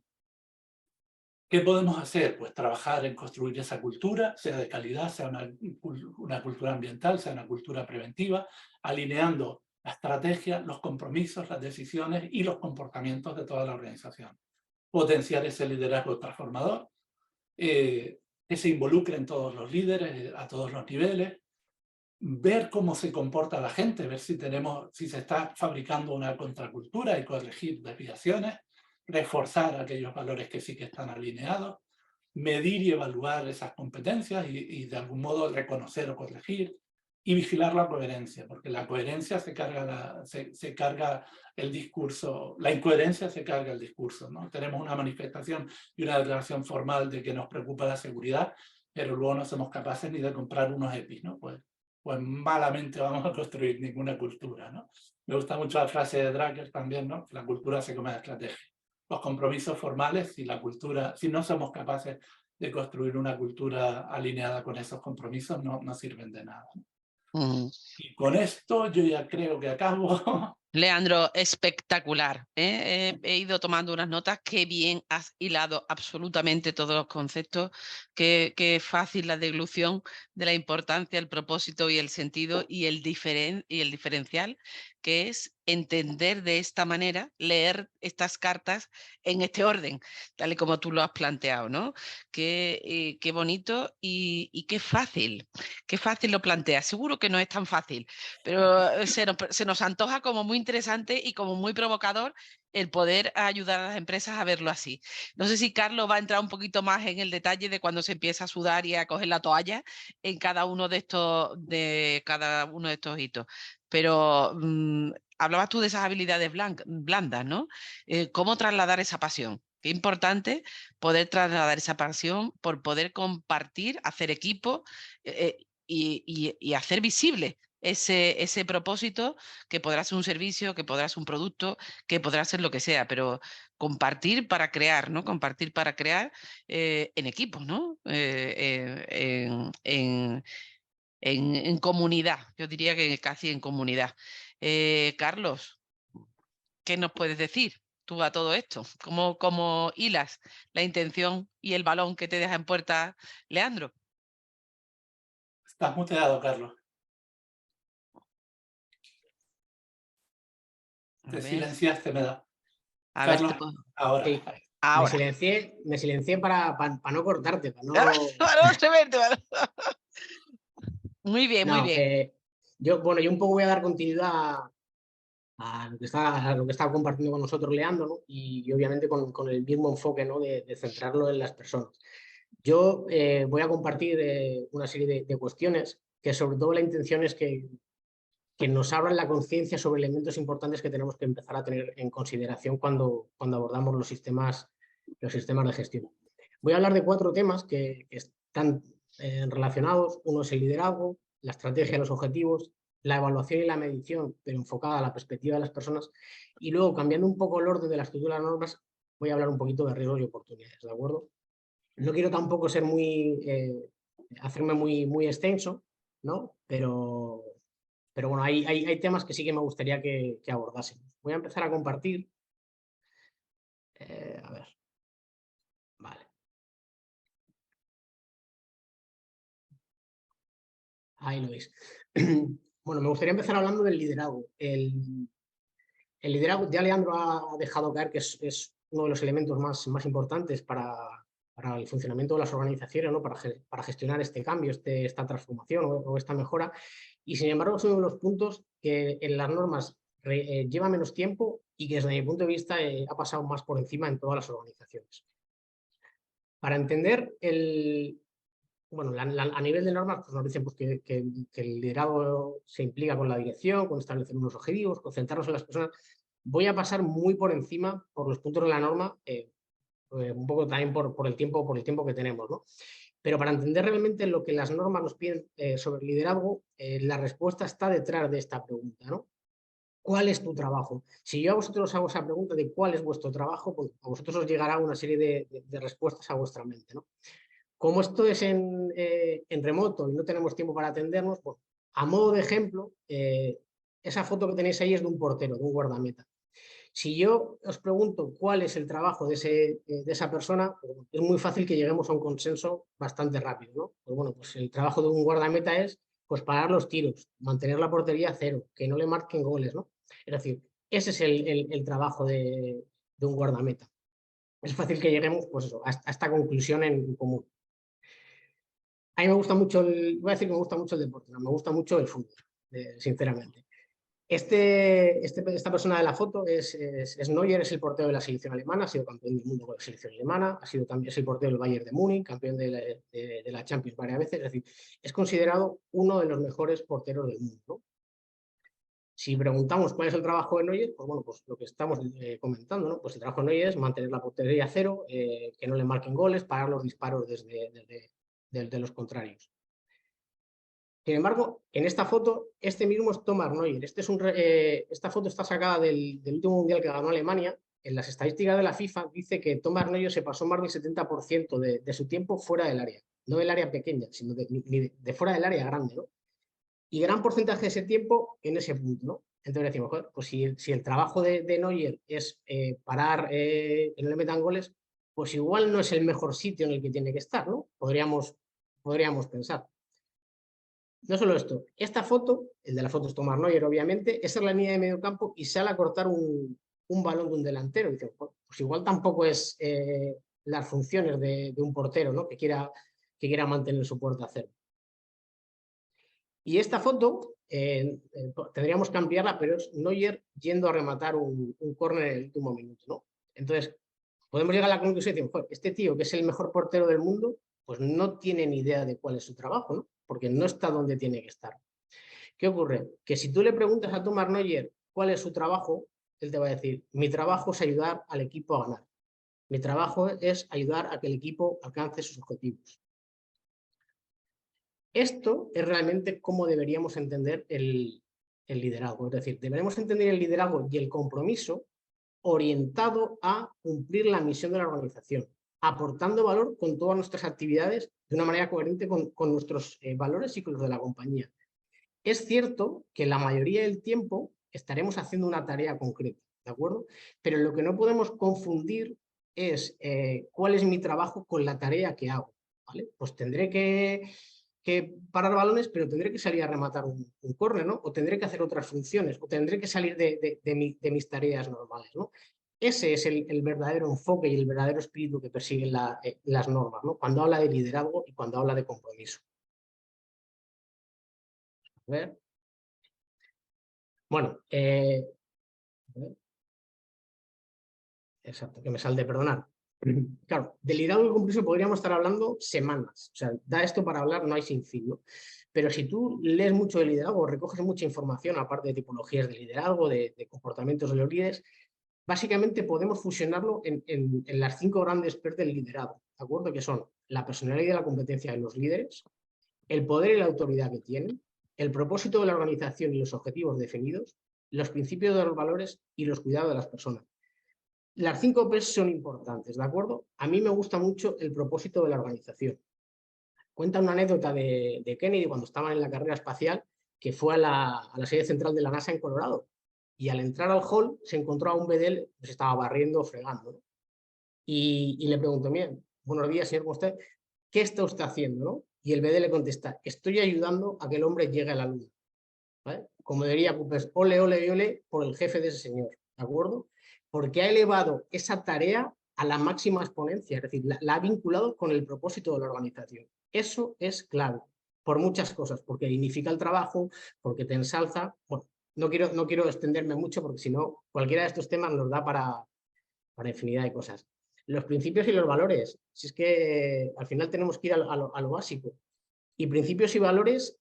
¿Qué podemos hacer? Pues trabajar en construir esa cultura, sea de calidad, sea una cultura ambiental, sea una cultura preventiva, alineando la estrategia, los compromisos, las decisiones y los comportamientos de toda la organización. Potenciar ese liderazgo transformador, que se involucren todos los líderes a todos los niveles, ver cómo se comporta la gente, ver si se está fabricando una contracultura y corregir desviaciones, reforzar aquellos valores que sí que están alineados, medir y evaluar esas competencias y de algún modo reconocer o corregir, y vigilar la coherencia, porque la coherencia se carga el discurso, la incoherencia se carga el discurso, ¿no? Tenemos una manifestación y una declaración formal de que nos preocupa la seguridad, pero luego no somos capaces ni de comprar unos EPIs, ¿no? Pues malamente vamos a construir ninguna cultura, ¿no? Me gusta mucho la frase de Drucker también, ¿no? La cultura se come la estrategia. Los compromisos formales y la cultura, si no somos capaces de construir una cultura alineada con esos compromisos, no sirven de nada. Ujú. Y con esto yo ya creo que acabo. Leandro, espectacular, ¿eh? He ido tomando unas notas. Qué bien has hilado absolutamente todos los conceptos. Qué fácil la deglución de la importancia, el propósito y el sentido y el diferencial, que es entender de esta manera, leer estas cartas en este orden, tal y como tú lo has planteado, ¿no? Qué bonito y qué fácil lo planteas. Seguro que no es tan fácil, pero se nos antoja como muy interesante y como muy provocador el poder ayudar a las empresas a verlo así. No sé si Carlos va a entrar un poquito más en el detalle de cuando se empieza a sudar y a coger la toalla en cada uno de cada uno de estos hitos. Pero hablabas tú de esas habilidades blandas, ¿no? ¿Cómo trasladar esa pasión? Qué importante poder trasladar esa pasión por poder compartir, hacer equipo y hacer visible ese propósito, que podrá ser un servicio, que podrá ser un producto, que podrá ser lo que sea, pero compartir para crear, ¿no? Compartir para crear en equipos, ¿no? En comunidad, yo diría que casi en comunidad. Carlos, ¿qué nos puedes decir tú a todo esto? ¿Cómo hilas la intención y el balón que te deja en puerta Leandro? Estás muteado, Carlos. A Te ver, silenciaste, me da. a ver, Carlos, ahora. Sí, ahora. me silencié para no cortarte, para Ah, no... no se vende, vale. Muy bien, muy No, bien. yo un poco voy a dar continuidad a lo que está compartiendo con nosotros Leandro, ¿no? Y obviamente con el mismo enfoque, ¿no? De centrarlo en las personas. Yo voy a compartir una serie de cuestiones que sobre todo la intención es que nos abran la conciencia sobre elementos importantes que tenemos que empezar a tener en consideración cuando abordamos los sistemas de gestión. Voy a hablar de 4 temas que están relacionados. Uno es el liderazgo, la estrategia, los objetivos, la evaluación y la medición, pero enfocada a la perspectiva de las personas. Y luego, cambiando un poco el orden de la estructura de las normas, voy a hablar un poquito de riesgos y oportunidades, ¿de acuerdo? No quiero tampoco ser hacerme muy extenso, ¿no? Pero bueno, hay temas que sí que me gustaría que abordásemos. Voy a empezar a compartir. A ver, vale. Ahí lo veis. Bueno, me gustaría empezar hablando del liderazgo. El liderazgo, ya Leandro ha dejado caer que es uno de los elementos más importantes para el funcionamiento de las organizaciones, ¿no? Para gestionar este cambio, esta transformación o esta mejora. Y sin embargo, es uno de los puntos que en las normas lleva menos tiempo y que desde mi punto de vista ha pasado más por encima en todas las organizaciones. Para entender bueno, a nivel de normas pues nos dicen pues, que el liderazgo se implica con la dirección, con establecer unos objetivos, concentrarnos en las personas. Voy a pasar muy por encima por los puntos de la norma, un poco también por el tiempo que tenemos, ¿no? Pero para entender realmente lo que las normas nos piden sobre el liderazgo, la respuesta está detrás de esta pregunta, ¿no? ¿Cuál es tu trabajo? Si yo a vosotros os hago esa pregunta de cuál es vuestro trabajo, pues a vosotros os llegará una serie de respuestas a vuestra mente, ¿no? Como esto es en remoto y no tenemos tiempo para atendernos, pues, a modo de ejemplo, esa foto que tenéis ahí es de un portero, de un guardameta. Si yo os pregunto cuál es el trabajo de esa persona, pues, es muy fácil que lleguemos a un consenso bastante rápido, ¿no? Pues bueno, pues el trabajo de un guardameta es pues parar los tiros, mantener la portería a cero, que no le marquen goles, ¿no? Es decir, ese es el trabajo de un guardameta. Es fácil que lleguemos pues eso, a esta conclusión en común. A mí me gusta mucho voy a decir que me gusta mucho el deporte, no, me gusta mucho el fútbol, sinceramente. Esta persona de la foto es Neuer, es el portero de la selección alemana, ha sido campeón del mundo con la selección alemana, ha sido también es el portero del Bayern de Múnich, campeón de la Champions varias veces, es decir, es considerado uno de los mejores porteros del mundo, ¿no? Si preguntamos cuál es el trabajo de Neuer, pues bueno, pues lo que estamos comentando, ¿no? Pues el trabajo de Neuer es mantener la portería a cero, que no le marquen goles, parar los disparos de los contrarios. Sin embargo, en esta foto, este mismo es Thomas Neuer. Esta foto está sacada del último mundial que ganó Alemania. En las estadísticas de la FIFA dice que Thomas Neuer se pasó más del 70% de su tiempo fuera del área. No del área pequeña, sino de fuera del área grande, ¿no? Y gran porcentaje de ese tiempo en ese punto, ¿no? Entonces decimos, joder, pues si el trabajo de Neuer es parar que no le metan goles, pues igual no es el mejor sitio en el que tiene que estar, ¿no? Podríamos pensar. No solo esto, esta foto, el de la foto es Thomas Neuer, obviamente, esa es la línea de medio campo y sale a cortar un balón de un delantero. Y dice, pues igual tampoco es las funciones de un portero, ¿no? que quiera mantener su puerta a cero. Y esta foto tendríamos que ampliarla, pero es Neuer yendo a rematar un córner en el último minuto, ¿no? Entonces, podemos llegar a la conclusión de decir, este tío, que es el mejor portero del mundo, pues no tiene ni idea de cuál es su trabajo, ¿no? Porque no está donde tiene que estar. ¿Qué ocurre? Que si tú le preguntas a Thomas Neuer cuál es su trabajo, él te va a decir, mi trabajo es ayudar al equipo a ganar. Mi trabajo es ayudar a que el equipo alcance sus objetivos. Esto es realmente cómo deberíamos entender el liderazgo. Es decir, deberemos entender el liderazgo y el compromiso orientado a cumplir la misión de la organización, aportando valor con todas nuestras actividades de una manera coherente con nuestros valores y con los de la compañía. Es cierto que la mayoría del tiempo estaremos haciendo una tarea concreta, ¿de acuerdo? Pero lo que no podemos confundir es cuál es mi trabajo con la tarea que hago, ¿vale? Pues tendré que parar balones, pero tendré que salir a rematar un córner, ¿no? O tendré que hacer otras funciones, o tendré que salir de mis tareas normales, ¿no? Ese es el verdadero enfoque y el verdadero espíritu que persiguen las normas, ¿no? Cuando habla de liderazgo y cuando habla de compromiso. A ver. Bueno, exacto, que me sale de perdonar. Claro, del liderazgo y compromiso podríamos estar hablando semanas. O sea, da esto para hablar, no hay sin fin, ¿no? Pero si tú lees mucho de liderazgo, recoges mucha información, aparte de tipologías de liderazgo, de comportamientos de los líderes, básicamente podemos fusionarlo en las 5 grandes P's del liderazgo, ¿de acuerdo? Que son la personalidad y la competencia de los líderes, el poder y la autoridad que tienen, el propósito de la organización y los objetivos definidos, los principios de los valores y los cuidados de las personas. Las 5 P's son importantes, ¿de acuerdo? A mí me gusta mucho el propósito de la organización. Cuenta una anécdota de Kennedy cuando estaban en la carrera espacial, que fue a la sede central de la NASA en Colorado. Y al entrar al hall se encontró a un bedel que se estaba barriendo, fregando, ¿no? Y le preguntó, bien, buenos días, señor, ¿cómo está? ¿Qué está usted haciendo, no? Y el bedel le contesta, estoy ayudando a que el hombre llegue a la luna. ¿Vale? Como diría Cooper, ole, ole, ole por el jefe de ese señor, ¿de acuerdo? Porque ha elevado esa tarea a la máxima exponencia, es decir, la ha vinculado con el propósito de la organización. Eso es clave, por muchas cosas, porque dignifica el trabajo, porque te ensalza. Bueno, no quiero extenderme mucho porque si no, cualquiera de estos temas nos da para infinidad de cosas. Los principios y los valores. Si es que al final tenemos que ir a lo básico. Y principios y valores,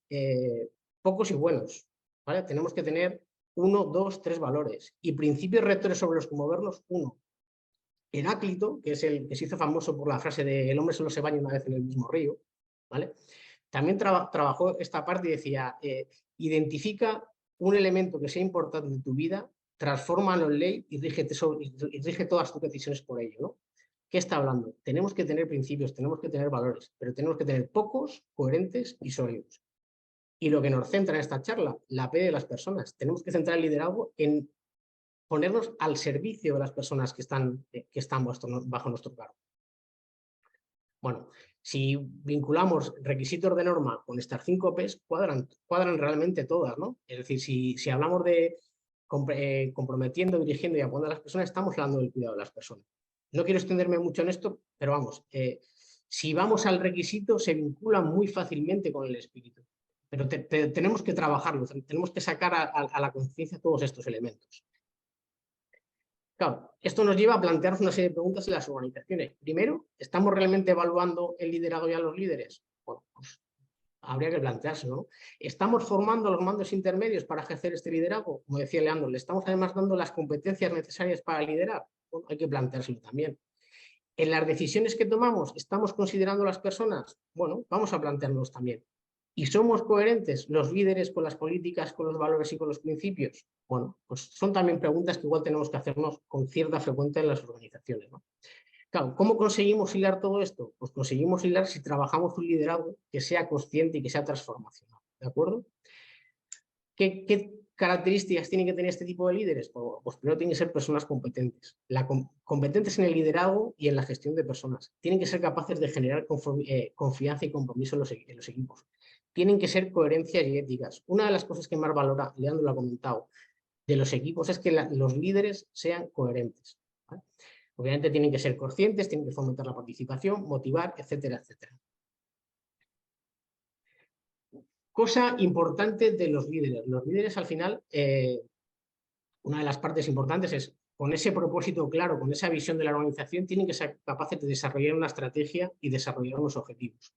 pocos y buenos, ¿vale? Tenemos que tener 1, 2, 3 valores. Y principios rectores sobre los que movernos, 1. Heráclito, que es el que se hizo famoso por la frase de el hombre solo se baña una vez en el mismo río, ¿vale? También trabajó esta parte y decía, identifica un elemento que sea importante en tu vida, transfórmalo en ley y rige todas tus decisiones por ello, ¿no? ¿Qué está hablando? Tenemos que tener principios, tenemos que tener valores, pero tenemos que tener pocos, coherentes y sólidos. Y lo que nos centra en esta charla, la P de las personas. Tenemos que centrar el liderazgo en ponernos al servicio de las personas que están bajo nuestro cargo. Bueno, si vinculamos requisitos de norma con estas 5 P's, cuadran realmente todas, ¿no? Es decir, si hablamos de comprometiendo, dirigiendo y apoyando a las personas, estamos hablando del cuidado de las personas. No quiero extenderme mucho en esto, pero vamos, si vamos al requisito, se vincula muy fácilmente con el espíritu. Pero tenemos que trabajarlo, tenemos que sacar a la conciencia todos estos elementos. Claro, esto nos lleva a plantearnos una serie de preguntas en las organizaciones. Primero, ¿estamos realmente evaluando el liderazgo y a los líderes? Bueno, pues habría que planteárselo, ¿no? ¿Estamos formando a los mandos intermedios para ejercer este liderazgo? Como decía Leandro, ¿le estamos además dando las competencias necesarias para liderar? Bueno, hay que planteárselo también. ¿En las decisiones que tomamos estamos considerando a las personas? Bueno, vamos a plantearnos también. ¿Y somos coherentes los líderes con las políticas, con los valores y con los principios? Bueno, pues son también preguntas que igual tenemos que hacernos con cierta frecuencia en las organizaciones, ¿no? Claro, ¿cómo conseguimos hilar todo esto? Pues conseguimos hilar si trabajamos un liderazgo que sea consciente y que sea transformacional, ¿de acuerdo? ¿Qué características tienen que tener este tipo de líderes? Pues primero tienen que ser personas competentes. Competentes en el liderazgo y en la gestión de personas. Tienen que ser capaces de generar confianza y compromiso en los equipos. Tienen que ser coherencias y éticas. Una de las cosas que más valora, Leandro lo ha comentado, de los equipos es que los líderes sean coherentes, ¿vale? Obviamente tienen que ser conscientes, tienen que fomentar la participación, motivar, etcétera, etcétera. Cosa importante de los líderes. Los líderes al final, una de las partes importantes es, con ese propósito claro, con esa visión de la organización, tienen que ser capaces de desarrollar una estrategia y desarrollar unos objetivos.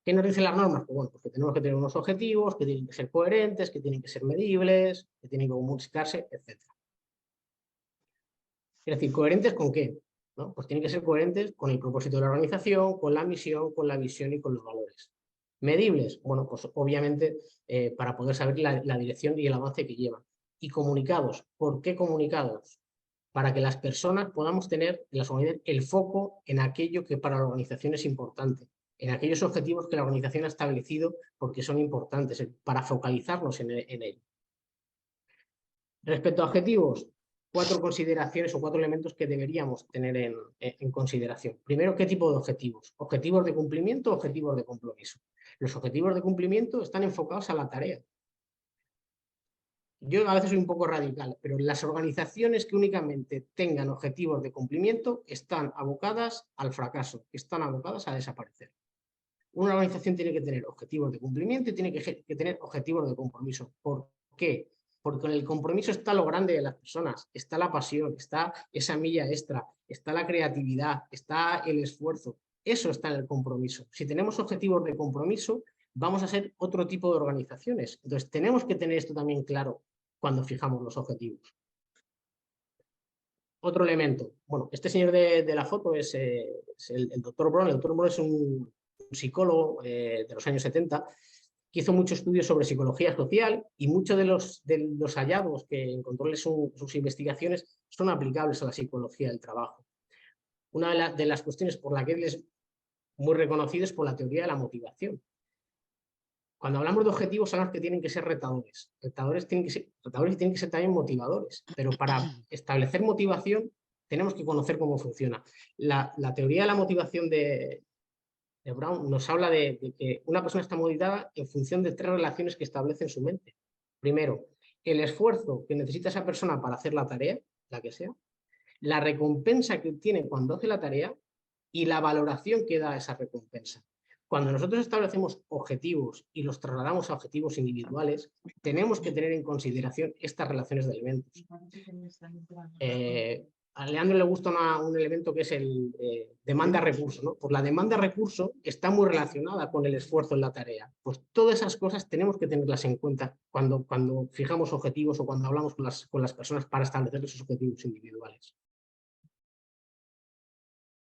¿Qué nos dicen las normas? Pues bueno, pues que tenemos que tener unos objetivos, que tienen que ser coherentes, que tienen que ser medibles, que tienen que comunicarse, etc. Es decir, ¿coherentes con qué? ¿No? Pues tienen que ser coherentes con el propósito de la organización, con la misión, con la visión y con los valores. ¿Medibles? Bueno, pues obviamente para poder saber la dirección y el avance que llevan. Y comunicados. ¿Por qué comunicados? Para que las personas podamos tener en las unidades el foco en aquello que para la organización es importante, en aquellos objetivos que la organización ha establecido porque son importantes, para focalizarnos en ello. Respecto a objetivos, 4 consideraciones o 4 elementos que deberíamos tener en consideración. Primero, ¿qué tipo de objetivos? ¿Objetivos de cumplimiento o objetivos de compromiso? Los objetivos de cumplimiento están enfocados a la tarea. Yo a veces soy un poco radical, pero las organizaciones que únicamente tengan objetivos de cumplimiento están abocadas al fracaso, están abocadas a desaparecer. Una organización tiene que tener objetivos de cumplimiento y tiene que tener objetivos de compromiso. ¿Por qué? Porque en el compromiso está lo grande de las personas, está la pasión, está esa milla extra, está la creatividad, está el esfuerzo. Eso está en el compromiso. Si tenemos objetivos de compromiso, vamos a ser otro tipo de organizaciones. Entonces, tenemos que tener esto también claro cuando fijamos los objetivos. Otro elemento. Bueno, este señor de la foto es el doctor Brown. El doctor Brown es un psicólogo de los años 70 que hizo muchos estudios sobre psicología social y muchos de los hallazgos que encontró en sus investigaciones son aplicables a la psicología del trabajo. Una de las cuestiones por la que él es muy reconocido es por la teoría de la motivación. Cuando hablamos de objetivos, sabemos que tienen que ser retadores. Retadores tienen que ser también motivadores. Pero para establecer motivación tenemos que conocer cómo funciona. La teoría de la motivación de Brown nos habla de que una persona está motivada en función de 3 relaciones que establece en su mente. Primero, el esfuerzo que necesita esa persona para hacer la tarea, la que sea, la recompensa que obtiene cuando hace la tarea y la valoración que da esa recompensa. Cuando nosotros establecemos objetivos y los trasladamos a objetivos individuales, tenemos que tener en consideración estas relaciones de elementos. a Leandro le gusta un elemento que es el demanda-recurso, ¿no? Pues la demanda-recurso está muy relacionada con el esfuerzo en la tarea. Pues todas esas cosas tenemos que tenerlas en cuenta cuando fijamos objetivos o cuando hablamos con las personas para establecer esos objetivos individuales.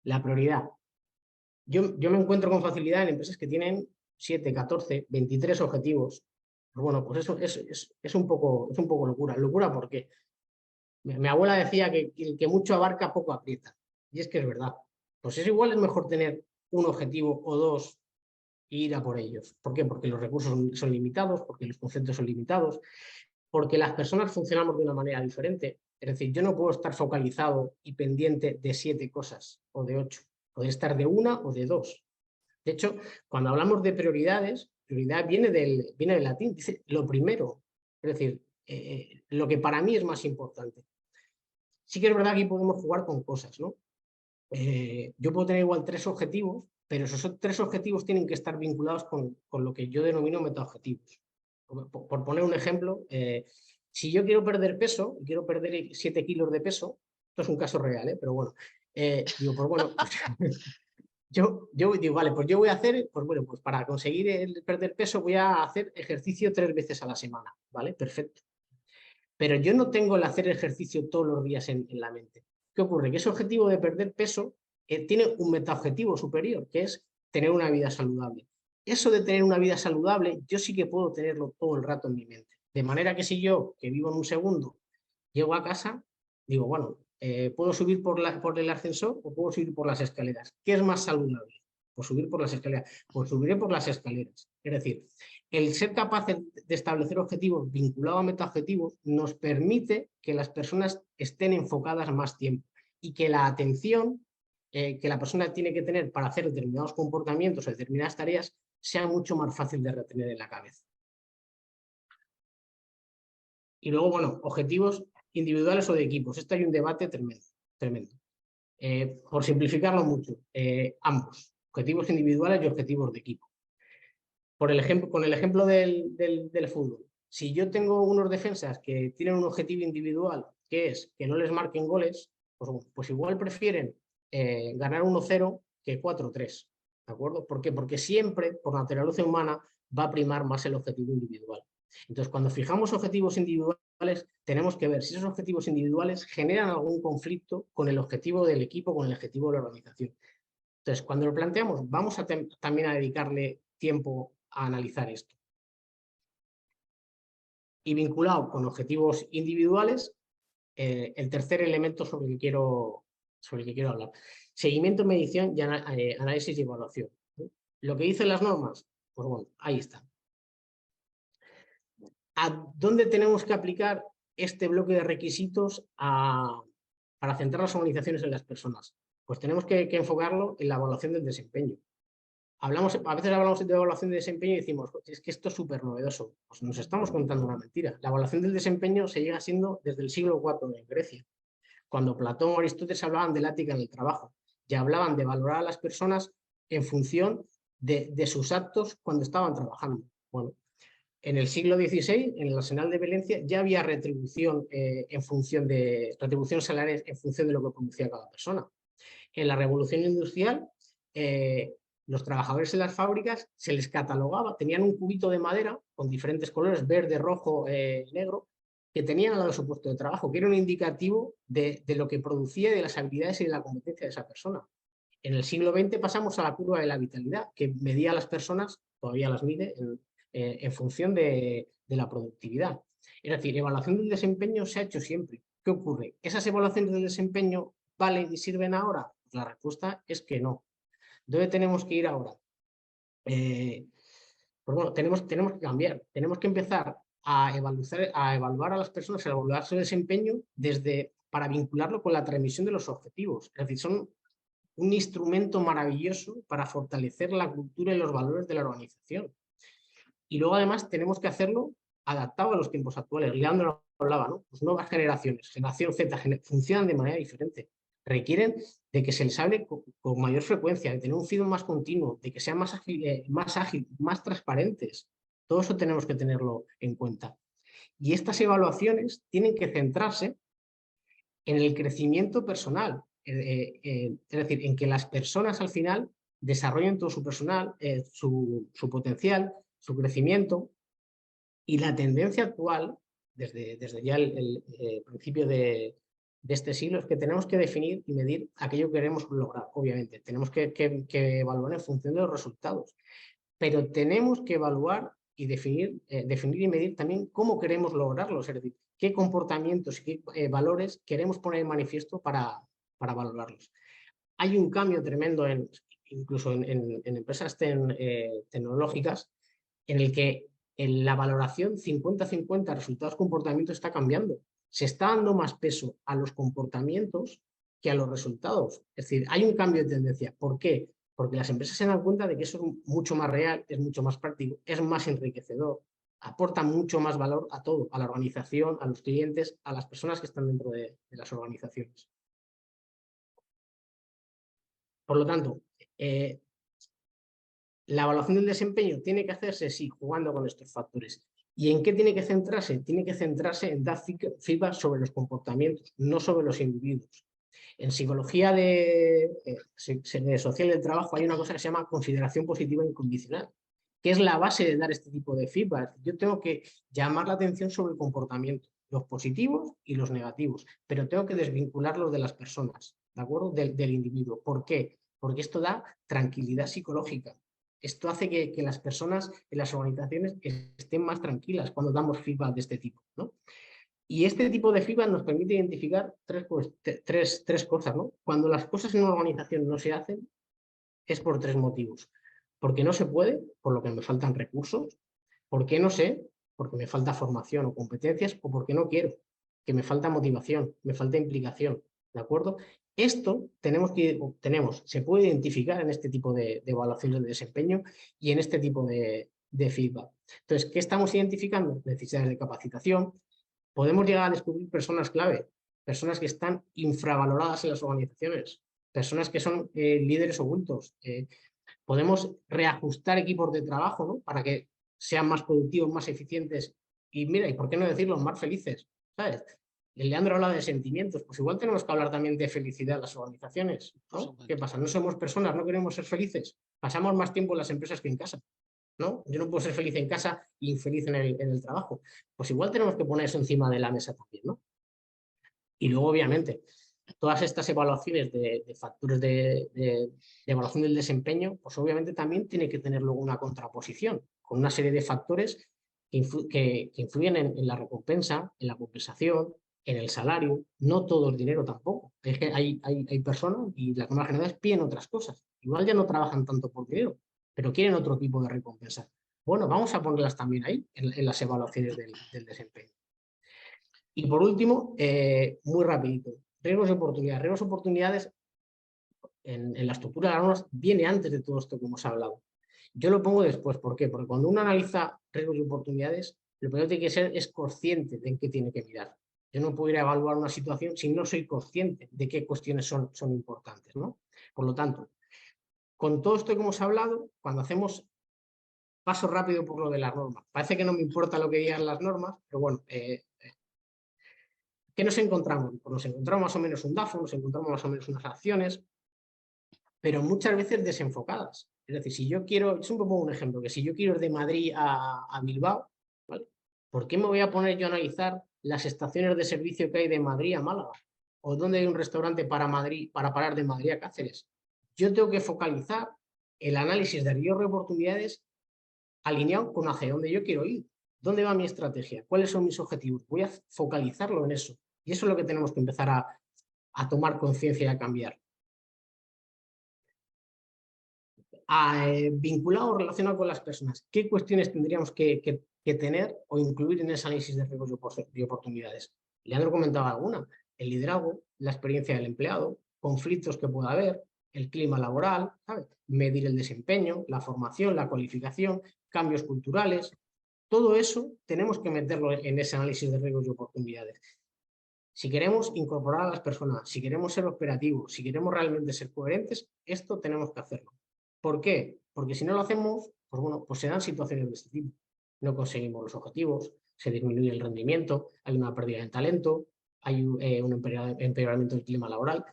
La prioridad. Yo me encuentro con facilidad en empresas que tienen 7, 14, 23 objetivos. Pues bueno, pues eso es un poco locura. Locura porque mi abuela decía que el que mucho abarca, poco aprieta. Y es que es verdad. Pues es igual, es mejor tener un objetivo o dos e ir a por ellos. ¿Por qué? Porque los recursos son limitados, porque los conceptos son limitados, porque las personas funcionamos de una manera diferente. Es decir, yo no puedo estar focalizado y pendiente de 7 cosas o de 8. Puede estar de una o de 2. De hecho, cuando hablamos de prioridades, prioridad viene del latín, dice lo primero. Es decir, lo que para mí es más importante. Sí que es verdad que aquí podemos jugar con cosas, ¿no? Yo puedo tener igual 3 objetivos, pero esos 3 objetivos tienen que estar vinculados con lo que yo denomino metaobjetivos. Por poner un ejemplo, si yo quiero perder peso, quiero perder 7 kilos de peso, esto es un caso real, pero bueno, digo, pues bueno, pues, yo digo, vale, pues yo voy a hacer, pues bueno, pues para conseguir perder peso voy a hacer ejercicio 3 veces a la semana, ¿vale? Perfecto. Pero yo no tengo el hacer ejercicio todos los días en la mente. ¿Qué ocurre? Que ese objetivo de perder peso tiene un metaobjetivo superior, que es tener una vida saludable. Eso de tener una vida saludable, yo sí que puedo tenerlo todo el rato en mi mente. De manera que si yo, que vivo en un segundo, llego a casa, digo, bueno, ¿puedo subir por el ascensor o puedo subir por las escaleras? ¿Qué es más saludable? Pues subir por las escaleras. Pues subiré por las escaleras. Es decir, el ser capaces de establecer objetivos vinculados a metaobjetivos nos permite que las personas estén enfocadas más tiempo y que la atención que la persona tiene que tener para hacer determinados comportamientos o determinadas tareas sea mucho más fácil de retener en la cabeza. Y luego, bueno, objetivos individuales o de equipos. Esto hay un debate tremendo. Por simplificarlo mucho, ambos, objetivos individuales y objetivos de equipo. Con el ejemplo del fútbol, si yo tengo unos defensas que tienen un objetivo individual, que es que no les marquen goles, pues igual prefieren ganar 1-0 que 4-3, ¿de acuerdo? ¿Por qué? Porque siempre, por naturaleza humana, va a primar más el objetivo individual. Entonces, cuando fijamos objetivos individuales, tenemos que ver si esos objetivos individuales generan algún conflicto con el objetivo del equipo, con el objetivo de la organización. Entonces, cuando lo planteamos, vamos también a dedicarle tiempo a analizar esto. Y vinculado con objetivos individuales, el tercer elemento sobre el que quiero hablar. Seguimiento, medición y análisis y evaluación. Lo que dicen las normas, pues bueno, ahí está. ¿A dónde tenemos que aplicar este bloque de requisitos para centrar las organizaciones en las personas? Pues tenemos que enfocarlo en la evaluación del desempeño. A veces hablamos de evaluación de desempeño y decimos, es que esto es súper novedoso. Pues nos estamos contando una mentira. La evaluación del desempeño se llega siendo desde el siglo IV en Grecia, cuando Platón o Aristóteles hablaban de la ética en el trabajo. Ya hablaban de valorar a las personas en función de sus actos cuando estaban trabajando. Bueno, en el siglo XVI, en el Arsenal de Valencia, ya había retribución salarial en función de lo que producía cada persona. En la Revolución Industrial, los trabajadores en las fábricas se les catalogaba, tenían un cubito de madera con diferentes colores, verde, rojo, negro, que tenían al lado de su puesto de trabajo, que era un indicativo de lo que producía y de las habilidades y de la competencia de esa persona. En el siglo XX pasamos a la curva de la vitalidad, que medía a las personas, todavía las mide, en función de la productividad. Es decir, evaluación del desempeño se ha hecho siempre. ¿Qué ocurre? ¿Esas evaluaciones del desempeño valen y sirven ahora? Pues la respuesta es que no. ¿Dónde tenemos que ir ahora? Pues bueno, tenemos que cambiar. Tenemos que empezar a evaluar a las personas, a evaluar su desempeño para vincularlo con la transmisión de los objetivos. Es decir, son un instrumento maravilloso para fortalecer la cultura y los valores de la organización. Y luego, además, tenemos que hacerlo adaptado a los tiempos actuales. Leandro hablaba, ¿no? Pues nuevas generaciones, generación Z, funcionan de manera diferente. Requieren de que se les hable con mayor frecuencia, de tener un feedback más continuo, de que sean más ágil, más transparentes. Todo eso tenemos que tenerlo en cuenta. Y estas evaluaciones tienen que centrarse en el crecimiento personal, es decir, en que las personas al final desarrollen todo su personal, su potencial, su crecimiento, y la tendencia actual, desde ya el principio de este siglo, es que tenemos que definir y medir aquello que queremos lograr, obviamente. Tenemos que evaluar en función de los resultados, pero tenemos que evaluar y definir y medir también cómo queremos lograrlo, es decir, qué comportamientos y qué valores queremos poner en manifiesto para valorarlos. Hay un cambio tremendo incluso en empresas tecnológicas en el que en la valoración 50-50 resultados-comportamientos está cambiando. Se está dando más peso a los comportamientos que a los resultados. Es decir, hay un cambio de tendencia. ¿Por qué? Porque las empresas se dan cuenta de que eso es mucho más real, es mucho más práctico, es más enriquecedor, aporta mucho más valor a todo, a la organización, a los clientes, a las personas que están dentro de las organizaciones. Por lo tanto, la evaluación del desempeño tiene que hacerse, sí, jugando con estos factores. ¿Y en qué tiene que centrarse? Tiene que centrarse en dar feedback sobre los comportamientos, no sobre los individuos. En psicología social del trabajo hay una cosa que se llama consideración positiva incondicional, que es la base de dar este tipo de feedback. Yo tengo que llamar la atención sobre el comportamiento, los positivos y los negativos, pero tengo que desvincularlos de las personas, ¿de acuerdo? Del individuo. ¿Por qué? Porque esto da tranquilidad psicológica. Esto hace que las personas en las organizaciones estén más tranquilas cuando damos feedback de este tipo, ¿no? Y este tipo de feedback nos permite identificar tres cosas, ¿no? Cuando las cosas en una organización no se hacen, es por tres motivos. Porque no se puede, por lo que me faltan recursos. Porque no sé, porque me falta formación o competencias, o porque no quiero, que me falta motivación, me falta implicación, ¿de acuerdo? Esto se puede identificar en este tipo de evaluaciones de desempeño y en este tipo de feedback. Entonces, ¿qué estamos identificando? Necesidades de capacitación. Podemos llegar a descubrir personas clave, personas que están infravaloradas en las organizaciones, personas que son líderes ocultos. Podemos reajustar equipos de trabajo, ¿no? Para que sean más productivos, más eficientes y, mira, ¿y por qué no decirlo? Más felices, ¿sabes? El Leandro habla de sentimientos, pues igual tenemos que hablar también de felicidad en las organizaciones, ¿no? ¿Qué pasa? No somos personas, no queremos ser felices, pasamos más tiempo en las empresas que en casa, ¿no? Yo no puedo ser feliz en casa e infeliz en el trabajo. Pues igual tenemos que poner eso encima de la mesa también, ¿no? Y luego, obviamente, todas estas evaluaciones de factores de evaluación del desempeño, pues obviamente también tiene que tener luego una contraposición con una serie de factores que influyen en la recompensa, en la compensación, en el salario. No todo el dinero tampoco. Hay personas, y las nuevas generaciones piden otras cosas. Igual ya no trabajan tanto por dinero, pero quieren otro tipo de recompensa. Bueno, vamos a ponerlas también ahí, en las evaluaciones del desempeño. Y por último, muy rapidito, riesgos y oportunidades. Riesgos y oportunidades en la estructura de las normas viene antes de todo esto que hemos hablado. Yo lo pongo después. ¿Por qué? Porque cuando uno analiza riesgos y oportunidades, lo primero que tiene que ser es consciente de en qué tiene que mirar. Yo no puedo ir a evaluar una situación si no soy consciente de qué cuestiones son importantes, ¿no? Por lo tanto, con todo esto que hemos hablado, cuando hacemos paso rápido por lo de las normas, parece que no me importa lo que digan las normas, pero bueno, ¿qué nos encontramos? Pues nos encontramos más o menos un DAFO, nos encontramos más o menos unas acciones, pero muchas veces desenfocadas. Es decir, si yo quiero, siempre pongo un ejemplo, que si yo quiero ir de Madrid a Bilbao, ¿vale? ¿Por qué me voy a poner yo a analizar las estaciones de servicio que hay de Madrid a Málaga? ¿O dónde hay un restaurante para parar de Madrid a Cáceres? Yo tengo que focalizar el análisis de riesgos y oportunidades alineado con hacia dónde yo quiero ir. ¿Dónde va mi estrategia? ¿Cuáles son mis objetivos? Voy a focalizarlo en eso. Y eso es lo que tenemos que empezar a tomar conciencia y a cambiar. Vinculado o relacionado con las personas, ¿qué cuestiones tendríamos que tener o incluir en ese análisis de riesgos y oportunidades? Leandro comentaba alguna: el liderazgo, la experiencia del empleado, conflictos que pueda haber, el clima laboral, ¿sabes? Medir el desempeño, la formación, la cualificación, cambios culturales. Todo eso tenemos que meterlo en ese análisis de riesgos y oportunidades. Si queremos incorporar a las personas, si queremos ser operativos, si queremos realmente ser coherentes, esto tenemos que hacerlo. ¿Por qué? Porque si no lo hacemos, pues bueno, pues se dan situaciones de este tipo. No conseguimos los objetivos, se disminuye el rendimiento, hay una pérdida de talento, hay un empeoramiento del clima laboral.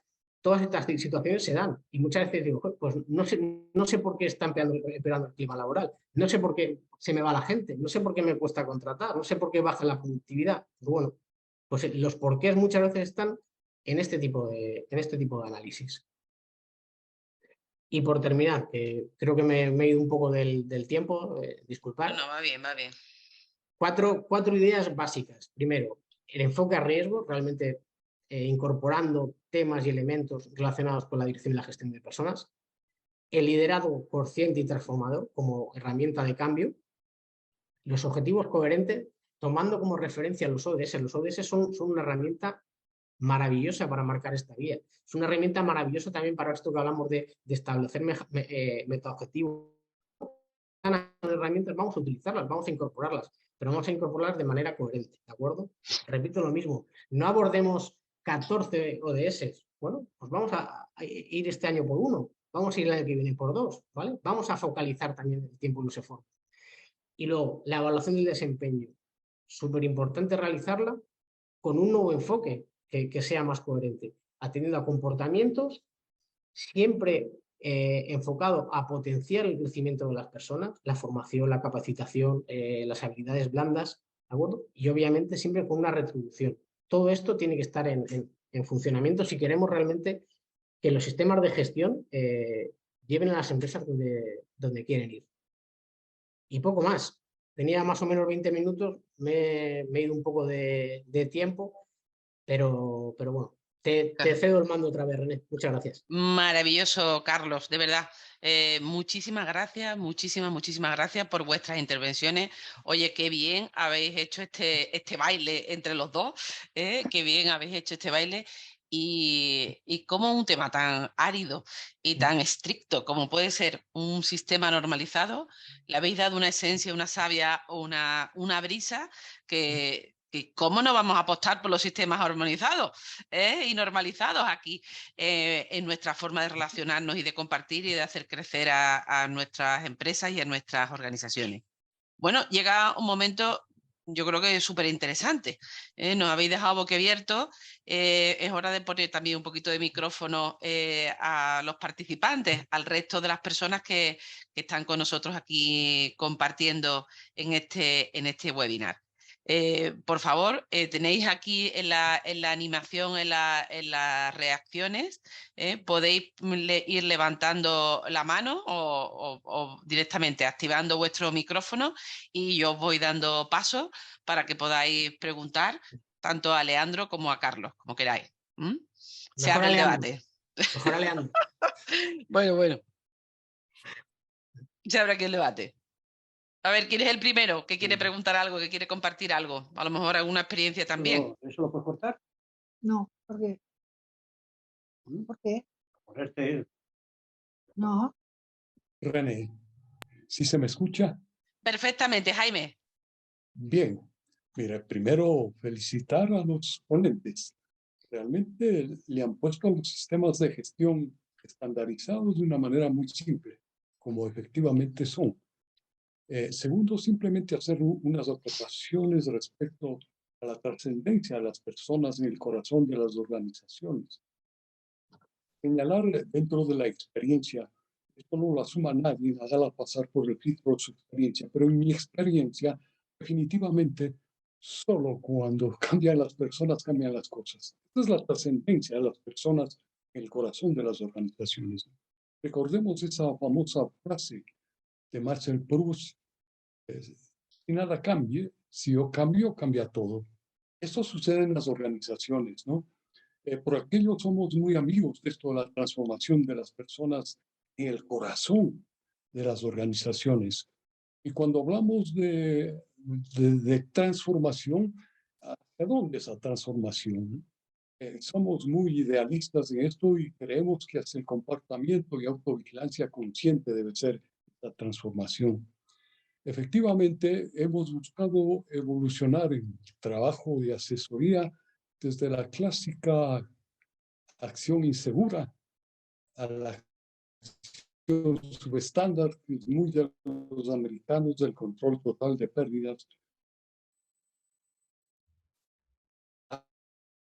Todas estas situaciones se dan y muchas veces digo, pues no sé por qué está empeorando el clima laboral, no sé por qué se me va la gente, no sé por qué me cuesta contratar, no sé por qué baja la productividad. Pues bueno, pues los porqués muchas veces están en este tipo de análisis. Y por terminar, creo que me he ido un poco del tiempo, disculpad. No, va bien, va bien. Cuatro ideas básicas. Primero, el enfoque a riesgo, realmente incorporando temas y elementos relacionados con la dirección y la gestión de personas. El liderazgo consciente y transformador como herramienta de cambio. Los objetivos coherentes, tomando como referencia los ODS. Los ODS son una herramienta maravillosa para marcar esta guía. Es una herramienta maravillosa también para esto que hablamos de establecer metaobjetivos. Herramientas vamos a utilizarlas, vamos a incorporarlas, pero vamos a incorporarlas de manera coherente, ¿de acuerdo? Repito lo mismo, no abordemos 14 ODS, bueno, pues vamos a ir este año por uno, vamos a ir el año que viene por dos, ¿vale? Vamos a focalizar también el tiempo y los esfuerzos. Y luego, la evaluación del desempeño, súper importante realizarla con un nuevo enfoque que sea más coherente, atendiendo a comportamientos, siempre enfocado a potenciar el crecimiento de las personas, la formación, la capacitación, las habilidades blandas, ¿de acuerdo? Y obviamente siempre con una retribución. Todo esto tiene que estar en funcionamiento si queremos realmente que los sistemas de gestión lleven a las empresas donde quieren ir. Y poco más. Tenía más o menos 20 minutos, me he ido un poco de tiempo, pero bueno, te cedo el mando otra vez, René. Muchas gracias. Maravilloso, Carlos, de verdad. Muchísimas gracias, muchísimas gracias por vuestras intervenciones. Oye, qué bien habéis hecho este baile entre los dos, qué bien habéis hecho este baile. Y como un tema tan árido y tan estricto como puede ser un sistema normalizado, le habéis dado una esencia, una savia, una brisa que ¿cómo no vamos a apostar por los sistemas armonizados y normalizados aquí en nuestra forma de relacionarnos y de compartir y de hacer crecer a nuestras empresas y a nuestras organizaciones? Bueno, llega un momento, yo creo que es súper interesante. Nos habéis dejado boquiabiertos. Es hora de poner también un poquito de micrófono a los participantes, al resto de las personas que están con nosotros aquí compartiendo en este webinar. Por favor, tenéis aquí en la animación, en las reacciones, podéis ir levantando la mano o directamente activando vuestro micrófono y yo os voy dando paso para que podáis preguntar tanto a Leandro como a Carlos, como queráis. Se abre el debate. Mejor a Leandro. Bueno. Se abre aquí el debate. A ver, ¿quién es el primero que quiere preguntar algo, que quiere compartir algo? A lo mejor alguna experiencia también. ¿Eso lo puedes cortar? No, ¿por qué? ¿Por qué? Ponerte. No. René, ¿sí se me escucha? Perfectamente, Jaime. Bien. Mira, primero felicitar a los ponentes. Realmente le han puesto a los sistemas de gestión estandarizados de una manera muy simple, como efectivamente son. Segundo, simplemente hacer unas observaciones respecto a la trascendencia de las personas en el corazón de las organizaciones. Señalar dentro de la experiencia, esto no lo asuma nadie, hágala pasar por el filtro de su experiencia, pero en mi experiencia, definitivamente, solo cuando cambian las personas, cambian las cosas. Esta es la trascendencia de las personas en el corazón de las organizaciones. Recordemos esa famosa frase de Marcel Proust, si nada cambie, si yo cambio, cambia todo. Esto sucede en las organizaciones, ¿no? Por aquello somos muy amigos de esto de la transformación de las personas en el corazón de las organizaciones. Y cuando hablamos de transformación, ¿hacia dónde esa transformación? Somos muy idealistas en esto y creemos que hacia el comportamiento y autovigilancia consciente debe ser la transformación. Efectivamente, hemos buscado evolucionar en trabajo de asesoría desde la clásica acción insegura a la acción subestándar, que es muy de los americanos, del control total de pérdidas,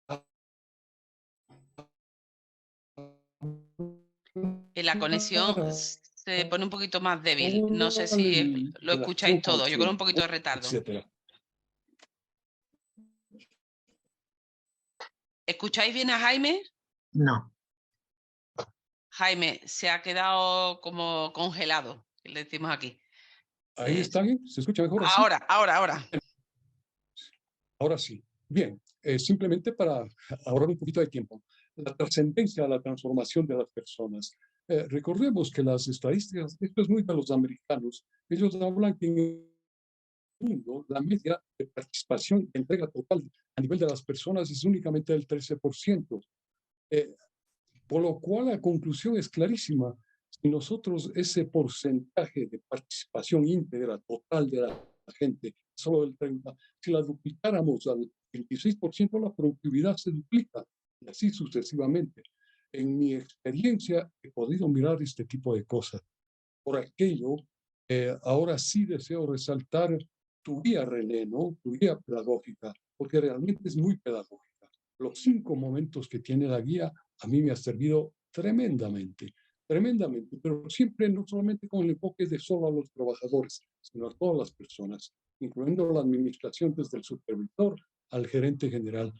a La conexión se pone un poquito más débil. No sé Toda si lo la escucháis todo. Yo creo un formación, poquito de retardo. etcétera. ¿Escucháis bien a Jaime? No. Jaime, se ha quedado como congelado, que le decimos aquí. Ahí está bien, ¿se escucha mejor así? Ahora. Ahora sí. Bien, simplemente para ahorrar un poquito de tiempo. La trascendencia de la transformación de las personas. Recordemos que las estadísticas, esto es muy de los americanos, ellos hablan que en el mundo la media de participación de entrega total a nivel de las personas es únicamente del 13%. Por lo cual la conclusión es clarísima. Si nosotros ese porcentaje de participación íntegra total de la gente, solo del 30%, si la duplicáramos al 26%, la productividad se duplica y así sucesivamente. En mi experiencia he podido mirar este tipo de cosas. Por aquello, ahora sí deseo resaltar tu guía, René, ¿no? Tu guía pedagógica, porque realmente es muy pedagógica. Los 5 momentos que tiene la guía a mí me ha servido tremendamente, tremendamente, pero siempre no solamente con el enfoque de solo a los trabajadores, sino a todas las personas, incluyendo la administración desde el supervisor al gerente general.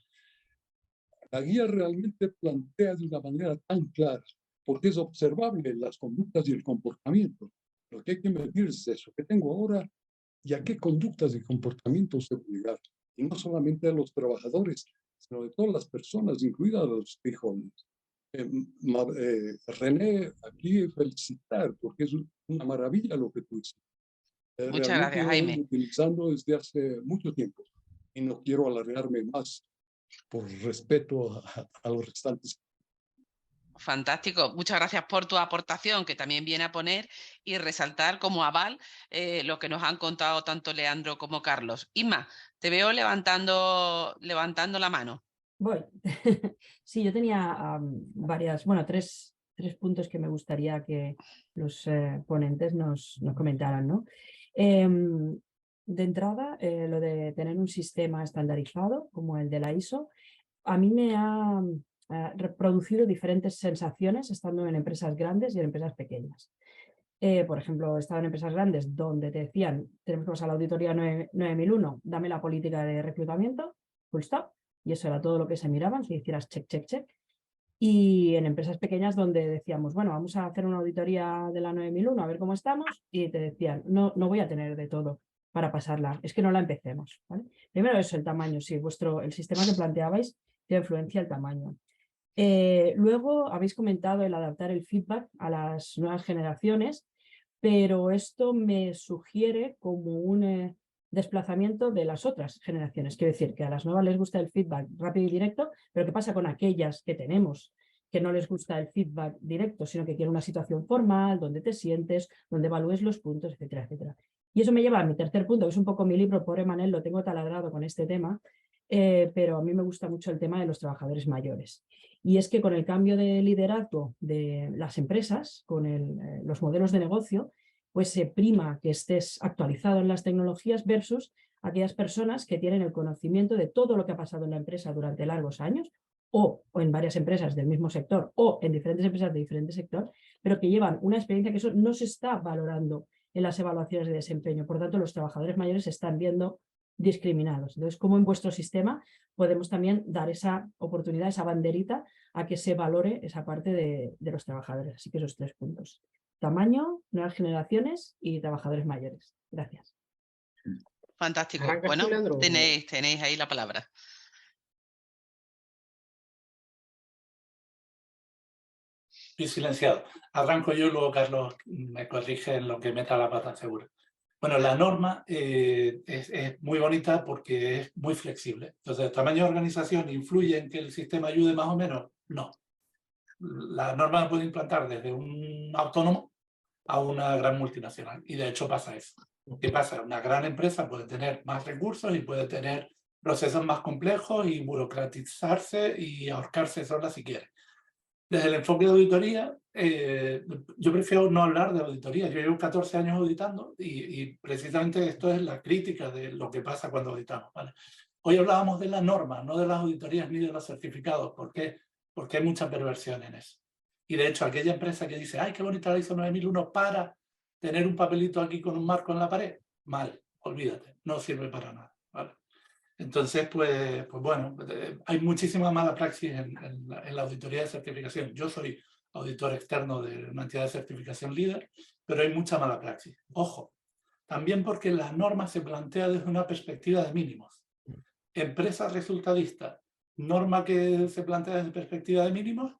La guía realmente plantea de una manera tan clara, porque es observable las conductas y el comportamiento. Lo que hay que medir es eso, que tengo ahora y a qué conductas y comportamientos debo llegar. Y no solamente a los trabajadores, sino de todas las personas, incluidas los stakeholders. René, aquí felicitar, porque es una maravilla lo que tú dices. Muchas Realmente gracias, lo vengo Jaime. utilizando desde hace mucho tiempo y no quiero alargarme más por respeto a los restantes. Fantástico. Muchas gracias por tu aportación, que también viene a poner y resaltar como aval lo que nos han contado tanto Leandro como Carlos. Inma, te veo levantando la mano. Voy. Sí, yo tenía tres puntos que me gustaría que los ponentes nos comentaran, ¿no? De entrada, lo de tener un sistema estandarizado como el de la ISO, a mí me ha reproducido diferentes sensaciones estando en empresas grandes y en empresas pequeñas. Por ejemplo, he estado en empresas grandes donde te decían, tenemos que pasar a la auditoría 9001, dame la política de reclutamiento, full stop, y eso era todo lo que se miraban, si hicieras check, check, check. Y en empresas pequeñas donde decíamos, bueno, vamos a hacer una auditoría de la 9001, a ver cómo estamos, y te decían, no voy a tener de todo para pasarla, es que no la empecemos, ¿vale? Primero eso, el tamaño, sí, el sistema que planteabais tiene influencia el tamaño. Luego habéis comentado el adaptar el feedback a las nuevas generaciones, pero esto me sugiere como un desplazamiento de las otras generaciones. Quiero decir que a las nuevas les gusta el feedback rápido y directo, pero ¿qué pasa con aquellas que tenemos que no les gusta el feedback directo, sino que quieren una situación formal, donde te sientes, donde evalúes los puntos, etcétera, etcétera? Y eso me lleva a mi tercer punto, que es un poco mi libro, pobre Manel, lo tengo taladrado con este tema, pero a mí me gusta mucho el tema de los trabajadores mayores. Y es que con el cambio de liderazgo de las empresas, con los modelos de negocio, pues se prima que estés actualizado en las tecnologías versus aquellas personas que tienen el conocimiento de todo lo que ha pasado en la empresa durante largos años o en varias empresas del mismo sector o en diferentes empresas de diferente sector, pero que llevan una experiencia que eso no se está valorando en las evaluaciones de desempeño. Por tanto, los trabajadores mayores se están viendo discriminados. Entonces, ¿cómo en vuestro sistema podemos también dar esa oportunidad, esa banderita a que se valore esa parte de los trabajadores? Así que esos 3 puntos. Tamaño, nuevas generaciones y trabajadores mayores. Gracias. Fantástico. ¿Arrancas Bueno, tú, Leandro? tenéis ahí la palabra. Estoy silenciado. Arranco yo, luego Carlos me corrige en lo que meta la pata segura. Bueno, la norma es muy bonita porque es muy flexible. Entonces, ¿el tamaño de organización influye en que el sistema ayude más o menos? No. La norma la puede implantar desde un autónomo a una gran multinacional. Y de hecho pasa eso. ¿Qué pasa? Una gran empresa puede tener más recursos y puede tener procesos más complejos y burocratizarse y ahorcarse sola si quiere. Desde el enfoque de auditoría, yo prefiero no hablar de auditoría. Yo llevo 14 años auditando y precisamente esto es la crítica de lo que pasa cuando auditamos, ¿vale? Hoy hablábamos de la norma, no de las auditorías ni de los certificados. ¿Por qué? Porque hay mucha perversión en eso. Y de hecho, aquella empresa que dice, ¡ay, qué bonita la ISO 9001 para tener un papelito aquí con un marco en la pared! Mal, olvídate, no sirve para nada, ¿vale? Entonces, pues bueno, hay muchísima mala praxis en la auditoría de certificación. Yo soy auditor externo de una entidad de certificación líder, pero hay mucha mala praxis. Ojo, también porque la norma se plantea desde una perspectiva de mínimos. Empresa resultadista, norma que se plantea desde perspectiva de mínimos,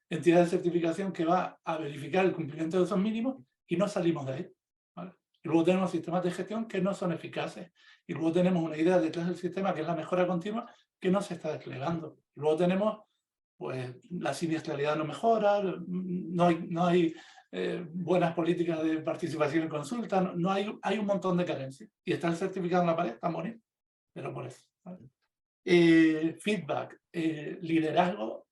entidad de certificación que va a verificar el cumplimiento de esos mínimos y no salimos de ahí, ¿vale? Y luego tenemos sistemas de gestión que no son eficaces. Y luego tenemos una idea detrás del sistema que es la mejora continua que no se está desplegando. Y luego tenemos, pues, la siniestralidad no mejora, no hay buenas políticas de participación en consulta, hay un montón de carencias. Y está el certificado en la pared, está bonito, pero por eso, ¿vale? Feedback, liderazgo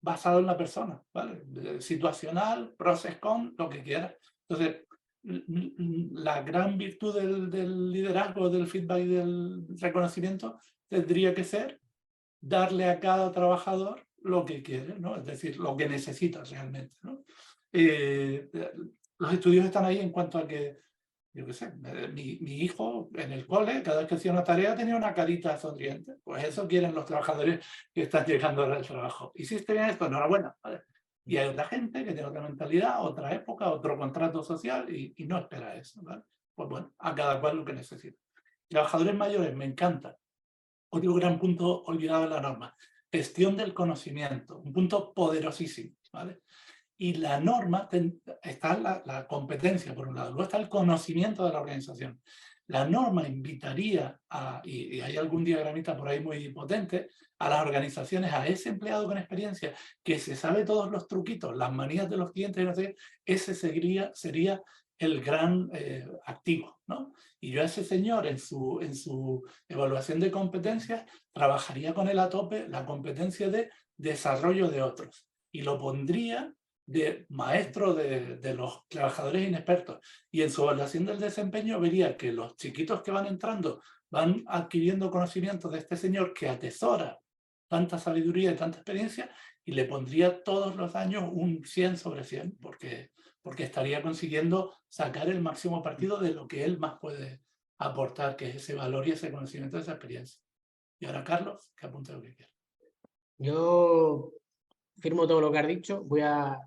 basado en la persona, ¿vale? Situacional, process con, lo que quieras. Entonces, la gran virtud del liderazgo, del feedback y del reconocimiento tendría que ser darle a cada trabajador lo que quiere, ¿no? Es decir, lo que necesita realmente, ¿no? Los estudios están ahí en cuanto a que, yo qué sé, mi hijo en el cole, cada vez que hacía una tarea tenía una carita sonriente. Pues eso quieren los trabajadores que están llegando al trabajo. Hiciste bien esto, enhorabuena, ¿vale? Y hay otra gente que tiene otra mentalidad, otra época, otro contrato social y no espera eso, ¿vale? Pues bueno, a cada cual lo que necesita. Trabajadores mayores, me encanta. Otro gran punto olvidado en la norma. Gestión del conocimiento, un punto poderosísimo, ¿vale? Y la norma, está la competencia por un lado, luego está el conocimiento de la organización. La norma invitaría, y hay algún diagramita por ahí muy potente, a las organizaciones, a ese empleado con experiencia, que se sabe todos los truquitos, las manías de los clientes, y no sé, ese sería el gran activo, ¿no? Y yo a ese señor, en su evaluación de competencias, trabajaría con él a tope la competencia de desarrollo de otros. Y lo pondría de maestro de los trabajadores inexpertos, y en su evaluación del desempeño vería que los chiquitos que van entrando van adquiriendo conocimiento de este señor que atesora tanta sabiduría y tanta experiencia, y le pondría todos los años un 100 sobre 100, porque estaría consiguiendo sacar el máximo partido de lo que él más puede aportar, que es ese valor y ese conocimiento, esa experiencia. Y ahora, Carlos, que apunte lo que quiera. Yo firmo todo lo que has dicho. Voy a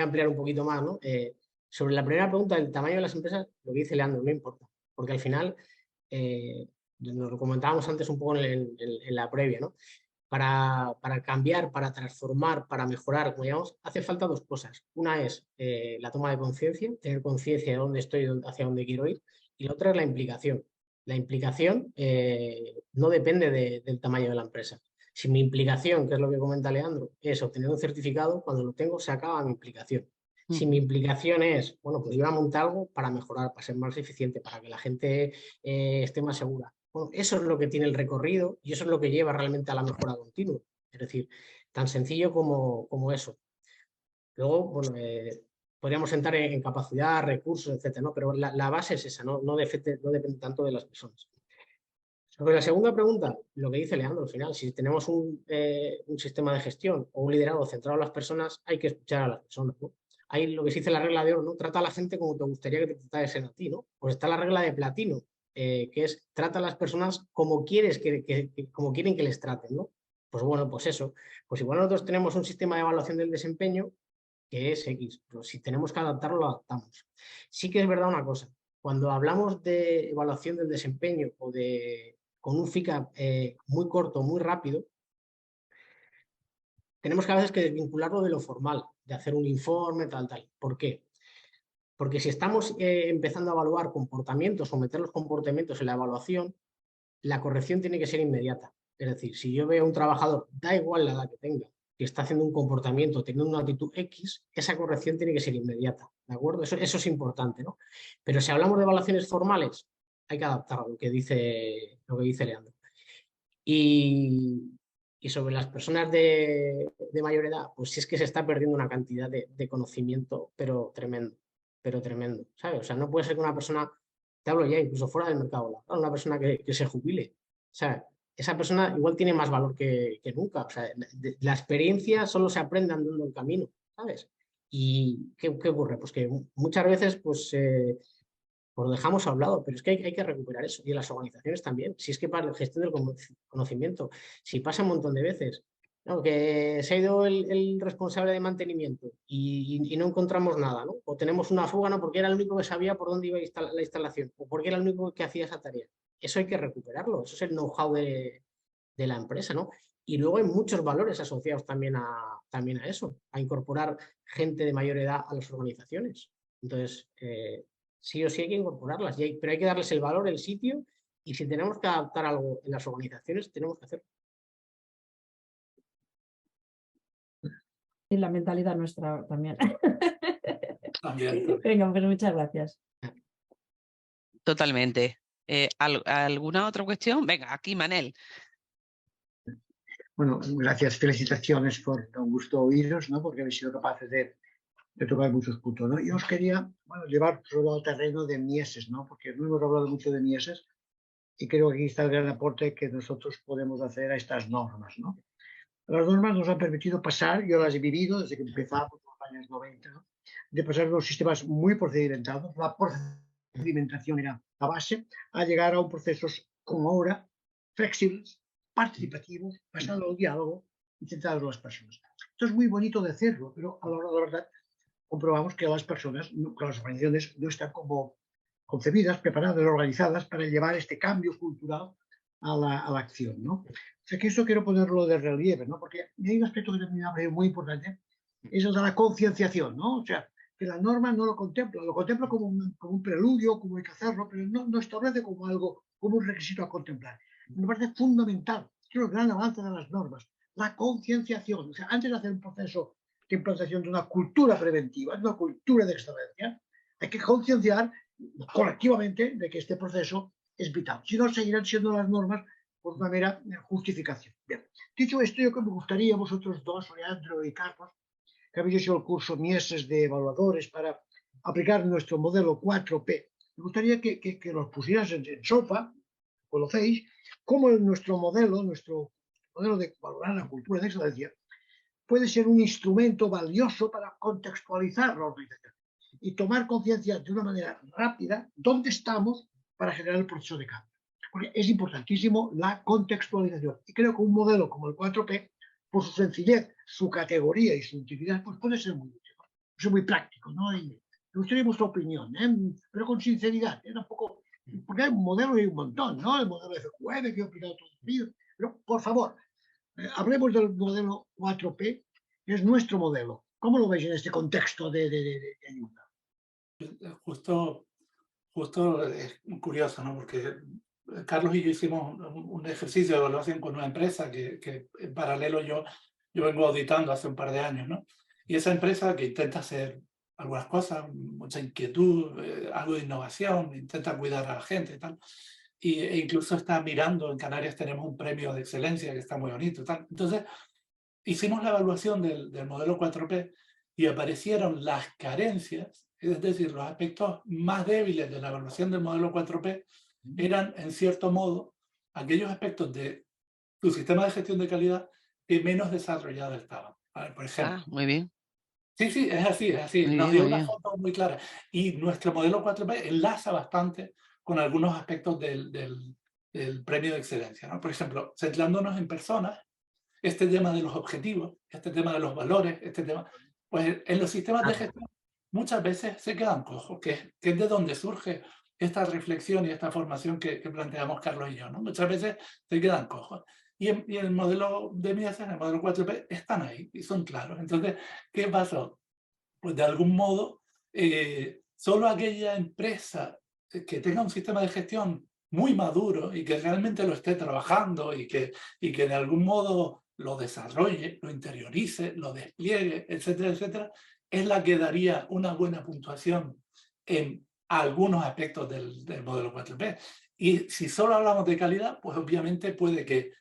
ampliar un poquito más, ¿no? Sobre la primera pregunta del tamaño de las empresas, lo que dice Leandro, no importa, porque al final, nos lo comentábamos antes un poco en la previa, ¿no? Para cambiar, para transformar, para mejorar, como llamamos, hace falta dos cosas. Una es la toma de conciencia, tener conciencia de dónde estoy, hacia dónde quiero ir, y la otra es la implicación. La implicación no depende del tamaño de la empresa. Si mi implicación, que es lo que comenta Leandro, es obtener un certificado, cuando lo tengo se acaba mi implicación. Si mi implicación es, bueno, pues yo voy a montar algo para mejorar, para ser más eficiente, para que la gente esté más segura. Bueno, eso es lo que tiene el recorrido y eso es lo que lleva realmente a la mejora continua. Es decir, tan sencillo como eso. Luego, bueno, podríamos entrar en capacidad, recursos, etcétera, ¿no? Pero la base es esa, no depende tanto de las personas. Sobre la segunda pregunta, lo que dice Leandro, al final, si tenemos un sistema de gestión o un liderazgo centrado en las personas, hay que escuchar a las personas, ¿no? Hay lo que se dice la regla de oro, ¿no? Trata a la gente como te gustaría que te tratasen a ti, ¿no? Pues está la regla de platino, que es trata a las personas como quieres como quieren que les traten, ¿no? Pues bueno, pues eso. Pues igual nosotros tenemos un sistema de evaluación del desempeño que es X, pero si tenemos que adaptarlo, lo adaptamos. Sí que es verdad una cosa, cuando hablamos de evaluación del desempeño o con un FICAP muy corto, muy rápido, tenemos que a veces que desvincularlo de lo formal, de hacer un informe, tal. ¿Por qué? Porque si estamos empezando a evaluar comportamientos o meter los comportamientos en la evaluación, la corrección tiene que ser inmediata. Es decir, si yo veo a un trabajador, da igual la edad que tenga, que está haciendo un comportamiento, teniendo una actitud X, esa corrección tiene que ser inmediata, ¿de acuerdo? Eso es importante, ¿no? Pero si hablamos de evaluaciones formales, hay que adaptar a lo que dice Leandro. Y sobre las personas de mayor edad, pues sí es que se está perdiendo una cantidad de conocimiento, pero tremendo, ¿sabes? O sea, no puede ser que una persona, te hablo ya incluso fuera del mercado laboral, una persona que se jubile, ¿sabes? esa persona igual tiene más valor que nunca. O sea, la experiencia solo se aprende andando el camino, ¿sabes? ¿Y qué ocurre? Pues que muchas veces pues lo dejamos a un lado, pero es que hay que recuperar eso. Y en las organizaciones también. Si es que para la gestión del conocimiento, si pasa un montón de veces, ¿no? Que se ha ido el responsable de mantenimiento y no encontramos nada, ¿no? O tenemos una fuga, ¿no? Porque era el único que sabía por dónde iba la instalación, o porque era el único que hacía esa tarea. Eso hay que recuperarlo, eso es el know-how de la empresa, ¿no? Y luego hay muchos valores asociados también a eso, a incorporar gente de mayor edad a las organizaciones. Entonces, sí o sí hay que incorporarlas, pero hay que darles el valor, el sitio, y si tenemos que adaptar algo en las organizaciones, tenemos que hacerlo. Y la mentalidad nuestra también. También. Venga, pues muchas gracias. Totalmente. ¿Alguna otra cuestión? Venga, aquí, Manel. Bueno, gracias, felicitaciones por un gusto oíros, ¿no? Porque habéis sido capaces de tocar muchos puntos, ¿no? Yo os quería, bueno, llevar solo al terreno de Mieses, ¿no? Porque no hemos hablado mucho de Mieses y creo que aquí está el gran aporte que nosotros podemos hacer a estas normas, ¿no? Las normas nos han permitido pasar, yo las he vivido desde que empezamos en los años 90, ¿no? De pasar de unos sistemas muy procedimentados, la procedimentación era la base, a llegar a un procesos como ahora, flexibles, participativos, basado en el diálogo y centrados en las personas. Esto es muy bonito de hacerlo, pero a la hora de la verdad comprobamos que las personas, que las organizaciones no están como concebidas, preparadas, organizadas para llevar este cambio cultural a la acción, ¿no? O sea que eso quiero ponerlo de relieve, ¿no? Porque hay un aspecto que también me parece muy importante, es el de la concienciación, ¿no? O sea, que la norma no lo contempla como un preludio, como hay que hacerlo, pero no establece como algo, como un requisito a contemplar. Me parece fundamental, es el gran avance de las normas, la concienciación. O sea, antes de hacer un proceso de implantación de una cultura preventiva, de una cultura de excelencia, hay que concienciar colectivamente de que este proceso es vital. Si no, seguirán siendo las normas por una mera justificación. Bien. Dicho esto, yo que me gustaría, vosotros dos, Leandro y Carlos, que habéis hecho el curso Mieses de evaluadores para aplicar nuestro modelo 4P, me gustaría que los pusieras en sopa, conocéis, cómo nuestro modelo de valorar la cultura de excelencia puede ser un instrumento valioso para contextualizar la organización y tomar conciencia de una manera rápida dónde estamos para generar el proceso de cambio. Porque es importantísimo la contextualización. Y creo que un modelo como el 4P, por su sencillez, su categoría y su utilidad, pues puede ser muy útil, puede ser muy práctico, ¿no? Y me gustaría vuestra opinión, pero con sinceridad, tampoco, porque hay un modelo y hay un montón, ¿no? El modelo FQM que he aplicado todo el día, pero por favor, hablemos del modelo 4P, que es nuestro modelo. ¿Cómo lo veis en este contexto de ayuda? Justo es curioso, ¿no? Porque Carlos y yo hicimos un ejercicio de evaluación con una empresa que en paralelo yo vengo auditando hace un par de años, ¿no? Y esa empresa que intenta hacer algunas cosas, mucha inquietud, algo de innovación, intenta cuidar a la gente y tal. E incluso está mirando, en Canarias tenemos un premio de excelencia que está muy bonito y tal. Entonces, hicimos la evaluación del modelo 4P y aparecieron las carencias, es decir, los aspectos más débiles de la evaluación del modelo 4P eran, en cierto modo, aquellos aspectos de tu sistema de gestión de calidad que menos desarrollados estaban. ¿Vale? Por ejemplo. Muy bien. Sí, es así, es así. Muy Nos bien, dio muy una bien. foto muy clara. Y nuestro modelo 4P enlaza bastante con algunos aspectos del premio de excelencia, ¿no? Por ejemplo, centrándonos en personas, este tema de los objetivos, este tema de los valores, este tema, pues en los sistemas de gestión muchas veces se quedan cojos, que es de donde surge esta reflexión y esta formación que planteamos Carlos y yo, ¿no? Muchas veces se quedan cojos. Y en el modelo de Mieses, en el modelo 4P, están ahí y son claros. Entonces, ¿qué pasó? Pues de algún modo, solo aquella empresa que tenga un sistema de gestión muy maduro y que realmente lo esté trabajando y que de algún modo lo desarrolle, lo interiorice, lo despliegue, etcétera, etcétera, es la que daría una buena puntuación en algunos aspectos del modelo 4P. Y si solo hablamos de calidad, pues obviamente puede que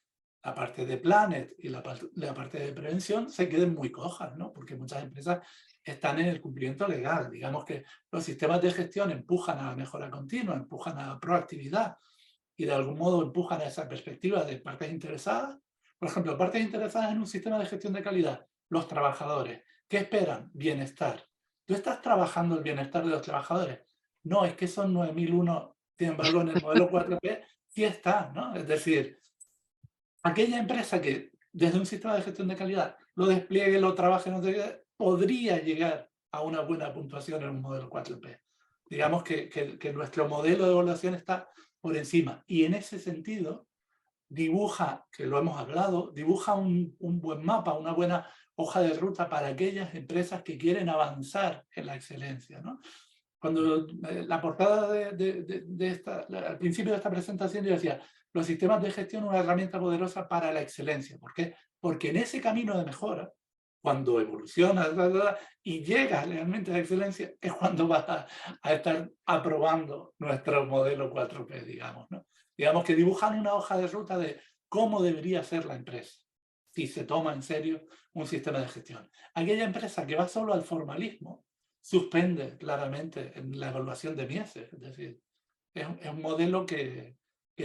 la parte de Planet y la parte de prevención se queden muy cojas, ¿no? Porque muchas empresas están en el cumplimiento legal. Digamos que los sistemas de gestión empujan a la mejora continua, empujan a la proactividad, y de algún modo empujan a esa perspectiva de partes interesadas. Por ejemplo, partes interesadas en un sistema de gestión de calidad, los trabajadores. ¿Qué esperan? Bienestar. ¿Tú estás trabajando el bienestar de los trabajadores? No, es que son 9001, sin embargo, en el modelo 4P sí está, ¿no? Es decir, aquella empresa que desde un sistema de gestión de calidad lo despliegue, lo trabaje, no sé qué, podría llegar a una buena puntuación en un modelo 4P. Digamos que nuestro modelo de evaluación está por encima. Y en ese sentido, dibuja, que lo hemos hablado, dibuja un buen mapa, una buena hoja de ruta para aquellas empresas que quieren avanzar en la excelencia, ¿no? Cuando la portada al principio de esta presentación yo decía, los sistemas de gestión una herramienta poderosa para la excelencia. ¿Por qué? Porque en ese camino de mejora, cuando evoluciona y llega realmente a la excelencia, es cuando vas a estar aprobando nuestro modelo 4P, digamos, ¿no? Digamos que dibujan una hoja de ruta de cómo debería ser la empresa si se toma en serio un sistema de gestión. Aquella empresa que va solo al formalismo suspende claramente en la evaluación de Mieses. Es decir, es un modelo que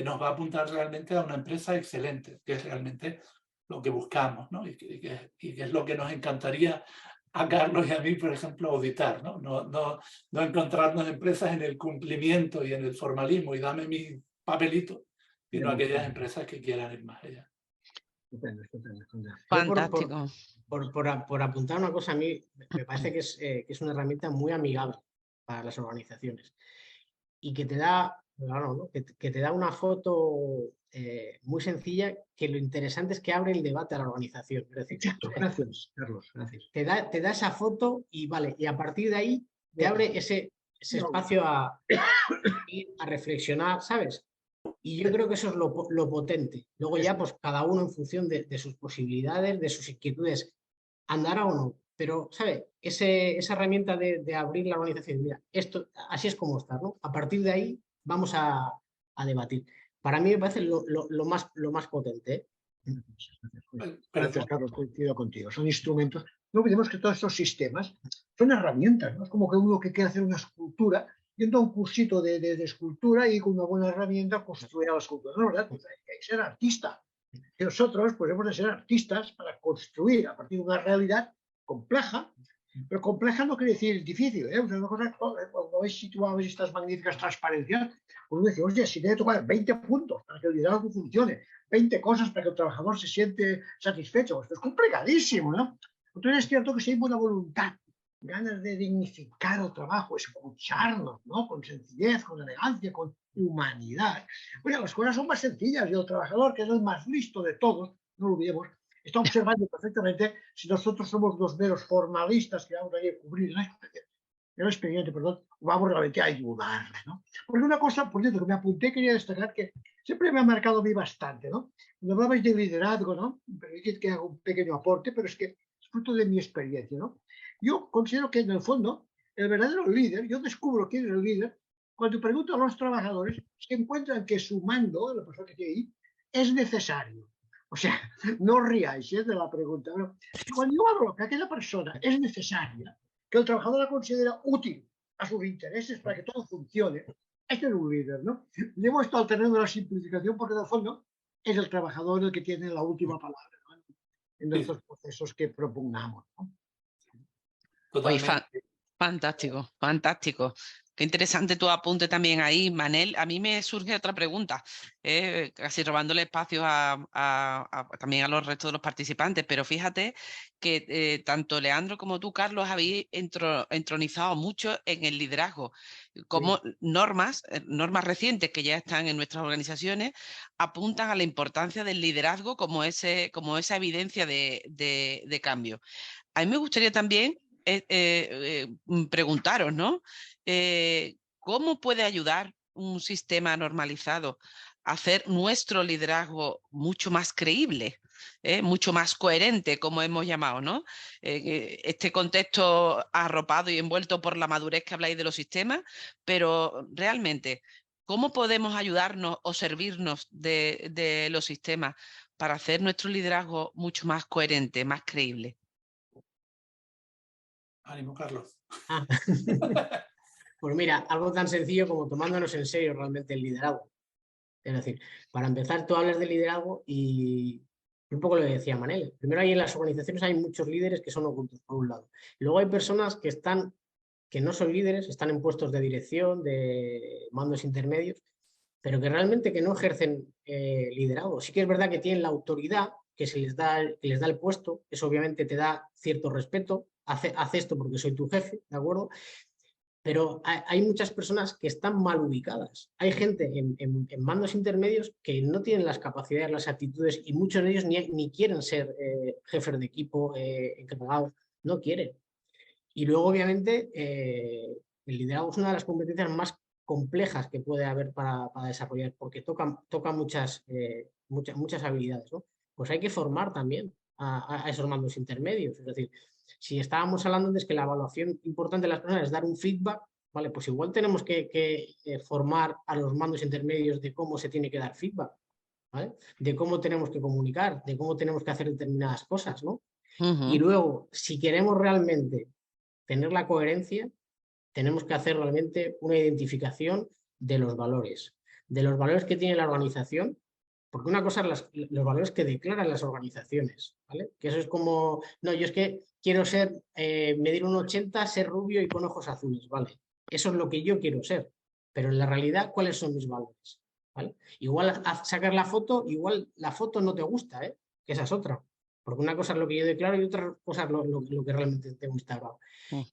nos va a apuntar realmente a una empresa excelente, que es realmente lo que buscamos, ¿no? Y que es lo que nos encantaría a Carlos y a mí, por ejemplo, auditar, ¿no? No encontrarnos empresas en el cumplimiento y en el formalismo y dame mi papelito, sino aquellas empresas que quieran ir más allá. Estupendo, estupendo, estupendo. Fantástico. Por apuntar una cosa, a mí me parece que es una herramienta muy amigable para las organizaciones y que te da, claro, ¿no? que te da una foto muy sencilla, que lo interesante es que abre el debate a la organización. Es decir, Gracias, Carlos, gracias. te da esa foto y vale, y a partir de ahí te abre ese espacio a reflexionar, ¿sabes? Y yo creo que eso es lo potente. Luego ya, pues cada uno en función de sus posibilidades, de sus inquietudes, andará o no. Pero, ¿sabes? Esa herramienta de abrir la organización, mira, esto, así es como está, ¿no? A partir de ahí vamos a debatir. Para mí me parece lo más potente, ¿eh? Gracias, Carlos, coincido contigo. Son instrumentos. No olvidemos que todos estos sistemas son herramientas, ¿no? Es como que uno que quiere hacer una escultura, yendo a un cursito de escultura y con una buena herramienta construir la escultura. No, ¿verdad? Pues hay que ser artista. Y nosotros pues hemos de ser artistas para construir a partir de una realidad compleja, pero compleja no quiere decir difícil, ¿eh? O sea, una cosa, cuando habéis situado estas magníficas transparencias, uno dice, oye, si debe tocar 20 puntos para que el liderazgo funcione, 20 cosas para que el trabajador se siente satisfecho. Esto es complicadísimo, ¿no? Entonces es cierto que si hay buena voluntad, ganas de dignificar el trabajo, escucharnos, ¿no? Con sencillez, con elegancia, con humanidad. Bueno, las cosas son más sencillas y el trabajador, que es el más listo de todos, no lo olvidemos, está observando perfectamente si nosotros somos los meros formalistas que vamos a ir a cubrir el expediente, perdón, vamos realmente a ayudarle, ¿no? Porque una cosa, por cierto, que me apunté, quería destacar que siempre me ha marcado a mí bastante, ¿no? Cuando hablabais de liderazgo, ¿no? Permitid que haga un pequeño aporte, pero es que es fruto de mi experiencia, ¿no? Yo considero que en el fondo, el verdadero líder, yo descubro quién es el líder, cuando pregunto a los trabajadores, se encuentran que su mando, la persona que tiene ahí, es necesario. O sea, no os riáis de la pregunta. Pero cuando yo hablo que aquella persona es necesaria, que el trabajador la considera útil a sus intereses para que todo funcione, este es un líder, ¿no? Llevo esto alternando la simplificación porque, en el fondo, es el trabajador el que tiene la última palabra, ¿no? En estos procesos que propongamos, ¿no? Oye, fantástico, fantástico. Qué interesante tu apunte también ahí, Manel. A mí me surge otra pregunta, casi robándole espacio también a los restos de los participantes, pero fíjate que tanto Leandro como tú, Carlos, habéis entronizado mucho en el liderazgo. Como normas recientes que ya están en nuestras organizaciones apuntan a la importancia del liderazgo como esa evidencia de cambio. A mí me gustaría también preguntaros, ¿no? ¿Cómo puede ayudar un sistema normalizado a hacer nuestro liderazgo mucho más creíble, mucho más coherente, como hemos llamado, ¿no? Este contexto arropado y envuelto por la madurez que habláis de los sistemas, pero realmente, ¿cómo podemos ayudarnos o servirnos de los sistemas para hacer nuestro liderazgo mucho más coherente, más creíble? Ánimo, Carlos. Pues mira, algo tan sencillo como tomándonos en serio realmente el liderazgo. Es decir, para empezar, tú hablas de liderazgo y un poco lo que decía Manel. Primero, ahí en las organizaciones hay muchos líderes que son ocultos, por un lado. Luego hay personas que no son líderes, están en puestos de dirección, de mandos intermedios, pero que realmente que no ejercen liderazgo. Sí que es verdad que tienen la autoridad que les da el puesto, eso obviamente te da cierto respeto, hace esto porque soy tu jefe, ¿de acuerdo? Pero hay muchas personas que están mal ubicadas. Hay gente en mandos intermedios que no tienen las capacidades, las actitudes, y muchos de ellos ni quieren ser jefes de equipo, encargados, no quieren. Y luego, obviamente, el liderazgo es una de las competencias más complejas que puede haber para desarrollar, porque toca muchas habilidades, ¿no? Pues hay que formar también a esos mandos intermedios. Es decir, si estábamos hablando de que la evaluación importante de las personas es dar un feedback, ¿vale? Pues igual tenemos que formar a los mandos intermedios de cómo se tiene que dar feedback, ¿vale? De cómo tenemos que comunicar, de cómo tenemos que hacer determinadas cosas, ¿no? Y luego, si queremos realmente tener la coherencia, tenemos que hacer realmente una identificación de los valores que tiene la organización, porque una cosa es los valores que declaran las organizaciones, ¿vale? Que eso es como, no, yo es que quiero medir un 80, ser rubio y con ojos azules, ¿vale? Eso es lo que yo quiero ser, pero en la realidad, ¿cuáles son mis valores? ¿Vale? Igual sacar la foto, igual la foto no te gusta, ¿eh? Que esa es otra. Porque una cosa es lo que yo declaro y otra cosa es lo que realmente tengo instalado.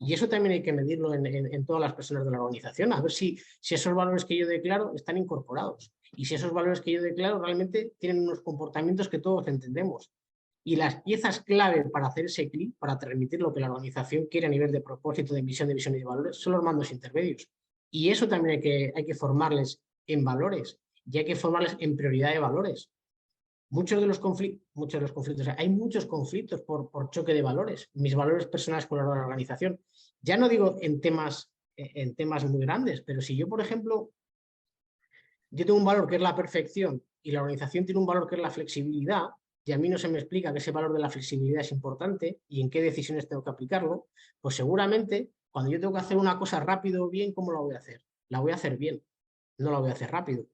Y eso también hay que medirlo en todas las personas de la organización, a ver si esos valores que yo declaro están incorporados y si esos valores que yo declaro realmente tienen unos comportamientos que todos entendemos. Y las piezas clave para hacer ese clic, para transmitir lo que la organización quiere a nivel de propósito, de misión, de visión y de valores, son los mandos intermedios. Y eso también hay que formarles en valores y hay que formarles en prioridad de valores. Muchos de los conflictos, hay muchos conflictos por choque de valores, mis valores personales con la organización. Ya no digo en temas muy grandes, pero si yo, por ejemplo, yo tengo un valor que es la perfección y la organización tiene un valor que es la flexibilidad, y a mí no se me explica que ese valor de la flexibilidad es importante y en qué decisiones tengo que aplicarlo, pues seguramente cuando yo tengo que hacer una cosa rápido o bien, ¿cómo la voy a hacer? La voy a hacer bien, no la voy a hacer rápido,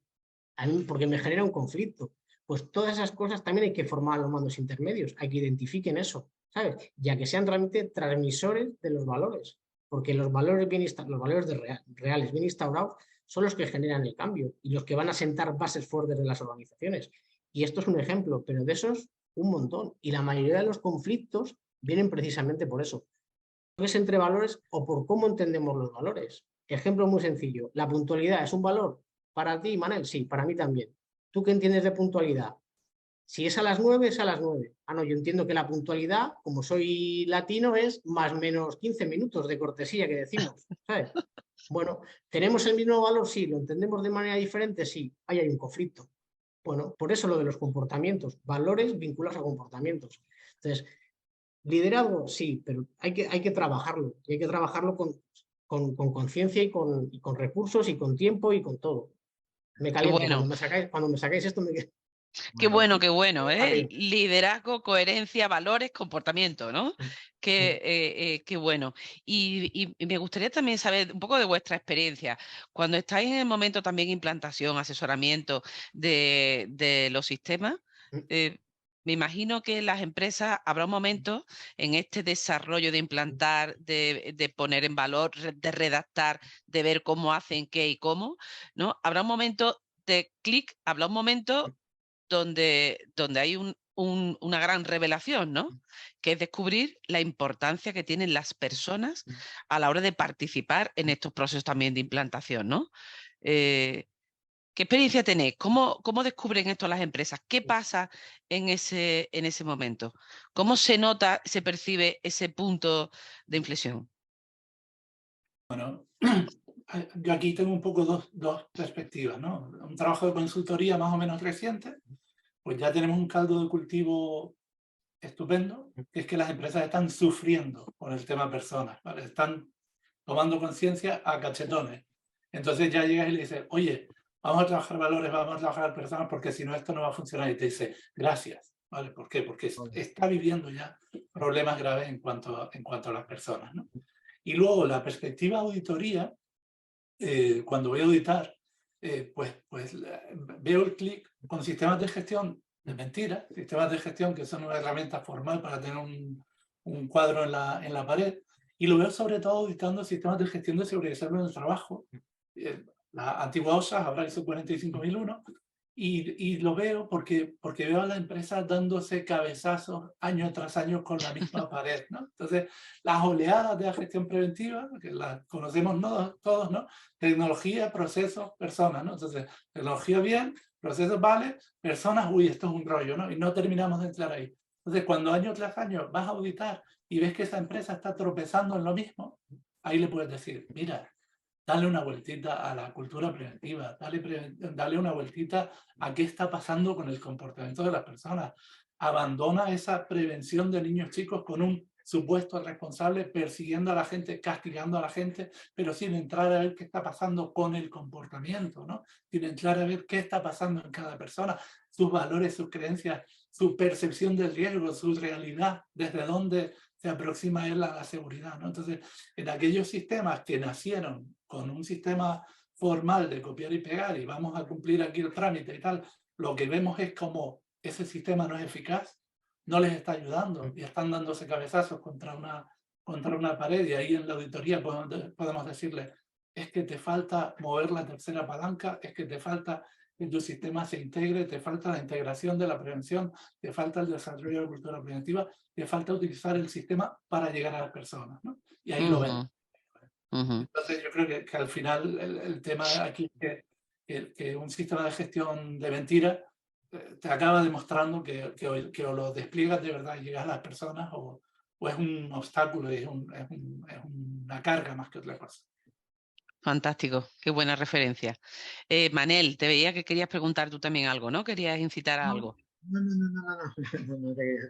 a mí porque me genera un conflicto. Pues todas esas cosas también hay que formar a los mandos intermedios, hay que identifiquen eso, ¿sabes? Ya que sean realmente transmisores de los valores, porque los valores reales bien instaurados son los que generan el cambio y los que van a sentar bases fuertes de las organizaciones. Y esto es un ejemplo, pero de esos un montón. Y la mayoría de los conflictos vienen precisamente por eso. Es entre valores o por cómo entendemos los valores. Ejemplo muy sencillo, la puntualidad es un valor. ¿Para ti, Manel? Sí, para mí también. ¿Tú qué entiendes de puntualidad? Si es a las 9, es a las 9. Ah, no, yo entiendo que la puntualidad, como soy latino, es más o menos 15 minutos de cortesía que decimos, ¿sabes? Bueno, ¿tenemos el mismo valor? Sí. ¿Lo entendemos de manera diferente? Sí. Ahí hay un conflicto. Bueno, por eso lo de los comportamientos, valores vinculados a comportamientos. Entonces, liderazgo, sí, pero hay que trabajarlo. Y hay que trabajarlo con conciencia y con recursos y con tiempo y con todo. Me Qué caliento. bueno, Cuando me sacáis esto, qué bueno, ¿eh? rápido. Liderazgo, coherencia, valores, comportamiento, ¿no? Qué bueno. Y me gustaría también saber un poco de vuestra experiencia. Cuando estáis en el momento también de implantación, asesoramiento de los sistemas, eh, me imagino que en las empresas habrá un momento en este desarrollo de implantar, de poner en valor, de redactar, de ver cómo hacen qué y cómo, ¿no? Habrá un momento de clic, habrá un momento donde hay una gran revelación, ¿no? Que es descubrir la importancia que tienen las personas a la hora de participar en estos procesos también de implantación, ¿no? ¿Qué experiencia tenéis? ¿Cómo descubren esto las empresas? ¿Qué pasa en ese momento? ¿Cómo se nota, se percibe ese punto de inflexión? Bueno, yo aquí tengo un poco dos perspectivas, ¿no? Un trabajo de consultoría más o menos reciente, pues ya tenemos un caldo de cultivo estupendo, que es que las empresas están sufriendo por el tema personas, ¿vale? Están tomando conciencia a cachetones. Entonces ya llegas y le dices, oye, vamos a trabajar valores, vamos a trabajar personas, porque si no esto no va a funcionar. Y te dice, gracias, ¿vale? ¿Por qué? Porque está viviendo ya problemas graves en cuanto a las personas, ¿no? Y luego la perspectiva auditoría, cuando voy a auditar, veo el clic con sistemas de gestión de mentiras, sistemas de gestión que son una herramienta formal para tener un cuadro en la pared, y lo veo sobre todo auditando sistemas de gestión de seguridad y salud en el trabajo. La antigua OSHA, ahora ISO 45001, y lo veo porque veo a la empresa dándose cabezazos año tras año con la misma pared, ¿no? Entonces, las oleadas de la gestión preventiva, que las conocemos todos, ¿no? Tecnología, procesos, personas, ¿no? Entonces, tecnología bien, procesos vale, personas, uy, esto es un rollo, ¿no? Y no terminamos de entrar ahí. Entonces, cuando año tras año vas a auditar y ves que esa empresa está tropezando en lo mismo, ahí le puedes decir, mira, dale una vueltita a la cultura preventiva, dale una vueltita a qué está pasando con el comportamiento de las personas. Abandona esa prevención de niños chicos con un supuesto responsable persiguiendo a la gente, castigando a la gente, pero sin entrar a ver qué está pasando con el comportamiento, ¿no? Sin entrar a ver qué está pasando en cada persona, sus valores, sus creencias, su percepción del riesgo, su realidad, desde dónde se aproxima él a la seguridad, ¿no? Entonces, en aquellos sistemas que nacieron con un sistema formal de copiar y pegar y vamos a cumplir aquí el trámite y tal, lo que vemos es como ese sistema no es eficaz, no les está ayudando y están dándose cabezazos contra una pared, y ahí en la auditoría podemos decirle, es que te falta mover la tercera palanca, es que te falta que tu sistema se integre, te falta la integración de la prevención, te falta el desarrollo de la cultura preventiva, te falta utilizar el sistema para llegar a las personas, ¿no? Y ahí lo ven. Entonces yo creo que al final el tema aquí es que un sistema de gestión de mentiras te acaba demostrando que o lo despliegas de verdad y llegas a las personas, o es un obstáculo y es una carga más que otra cosa. Fantástico, qué buena referencia. Manel, te veía que querías preguntar tú también algo, ¿no? Querías incitar a algo. No,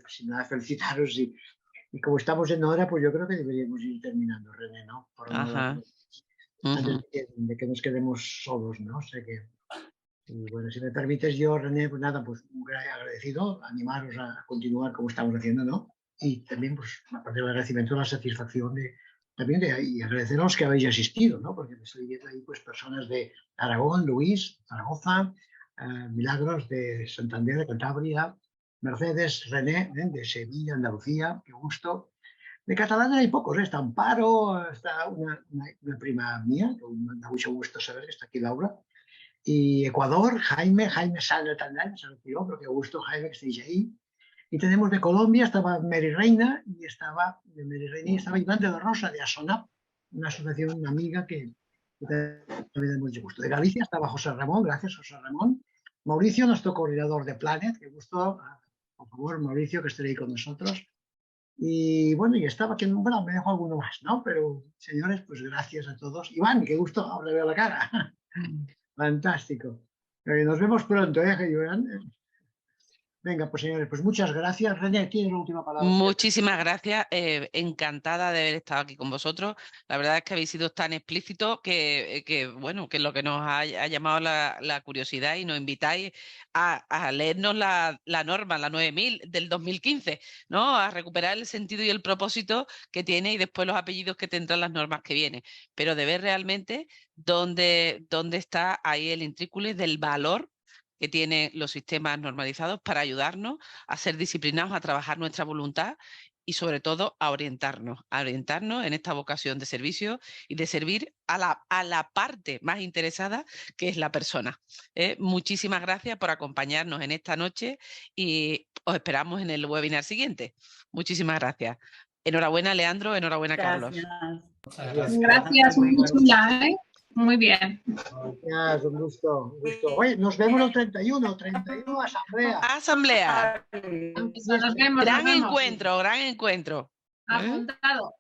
sin nada, felicitaros y como estamos en hora, pues yo creo que deberíamos ir terminando, René, ¿no? Antes de que nos quedemos solos, ¿no? O sea que, y bueno, si me permites yo, René, pues nada, pues muy agradecido, animaros a continuar como estamos haciendo, ¿no? Y también, pues, aparte del agradecimiento, la satisfacción y agradecer a los que habéis asistido, ¿no? Porque me estoy viendo ahí, pues, personas de Aragón, Luis, Zaragoza, Milagros de Santander, de Cantabria, Mercedes, René, de Sevilla, Andalucía, qué gusto. De catalán hay pocos, está Amparo, está una prima mía, que me da mucho gusto saber que está aquí Laura. Y Ecuador, Jaime Sano también, se retiró, pero qué gusto, Jaime, que estéis ahí. Y tenemos de Colombia, estaba Mary Reina, y estaba Iván de la Rosa, de ASONAP, una asociación, una amiga que también da mucho gusto. De Galicia estaba José Ramón, gracias José Ramón. Mauricio, nuestro coordinador de Planet, qué gusto, por favor, Mauricio, que esté ahí con nosotros. Y bueno, y estaba que, bueno, me dejo alguno más, ¿no? Pero, señores, pues gracias a todos. Iván, qué gusto, ahora veo la cara. Fantástico. Nos vemos pronto, Iván? Venga, pues señores, pues muchas gracias. René, tienes la última palabra. Muchísimas gracias, encantada de haber estado aquí con vosotros. La verdad es que habéis sido tan explícitos bueno, que es lo que nos ha llamado la curiosidad, y nos invitáis a leernos la norma, la 9000 del 2015, ¿no? A recuperar el sentido y el propósito que tiene, y después los apellidos que tendrán las normas que vienen. Pero de ver realmente dónde está ahí el intrínculo del valor que tienen los sistemas normalizados para ayudarnos a ser disciplinados, a trabajar nuestra voluntad y sobre todo a orientarnos en esta vocación de servicio y de servir a la parte más interesada, que es la persona. Muchísimas gracias por acompañarnos en esta noche y os esperamos en el webinar siguiente. Muchísimas gracias. Enhorabuena, Leandro, enhorabuena, Carlos. Gracias, muy chula, ¿eh? Muy bien. Gracias, un gusto. Oye, nos vemos el 31 asamblea. Asamblea. Nos vemos, Gran encuentro. Apuntado.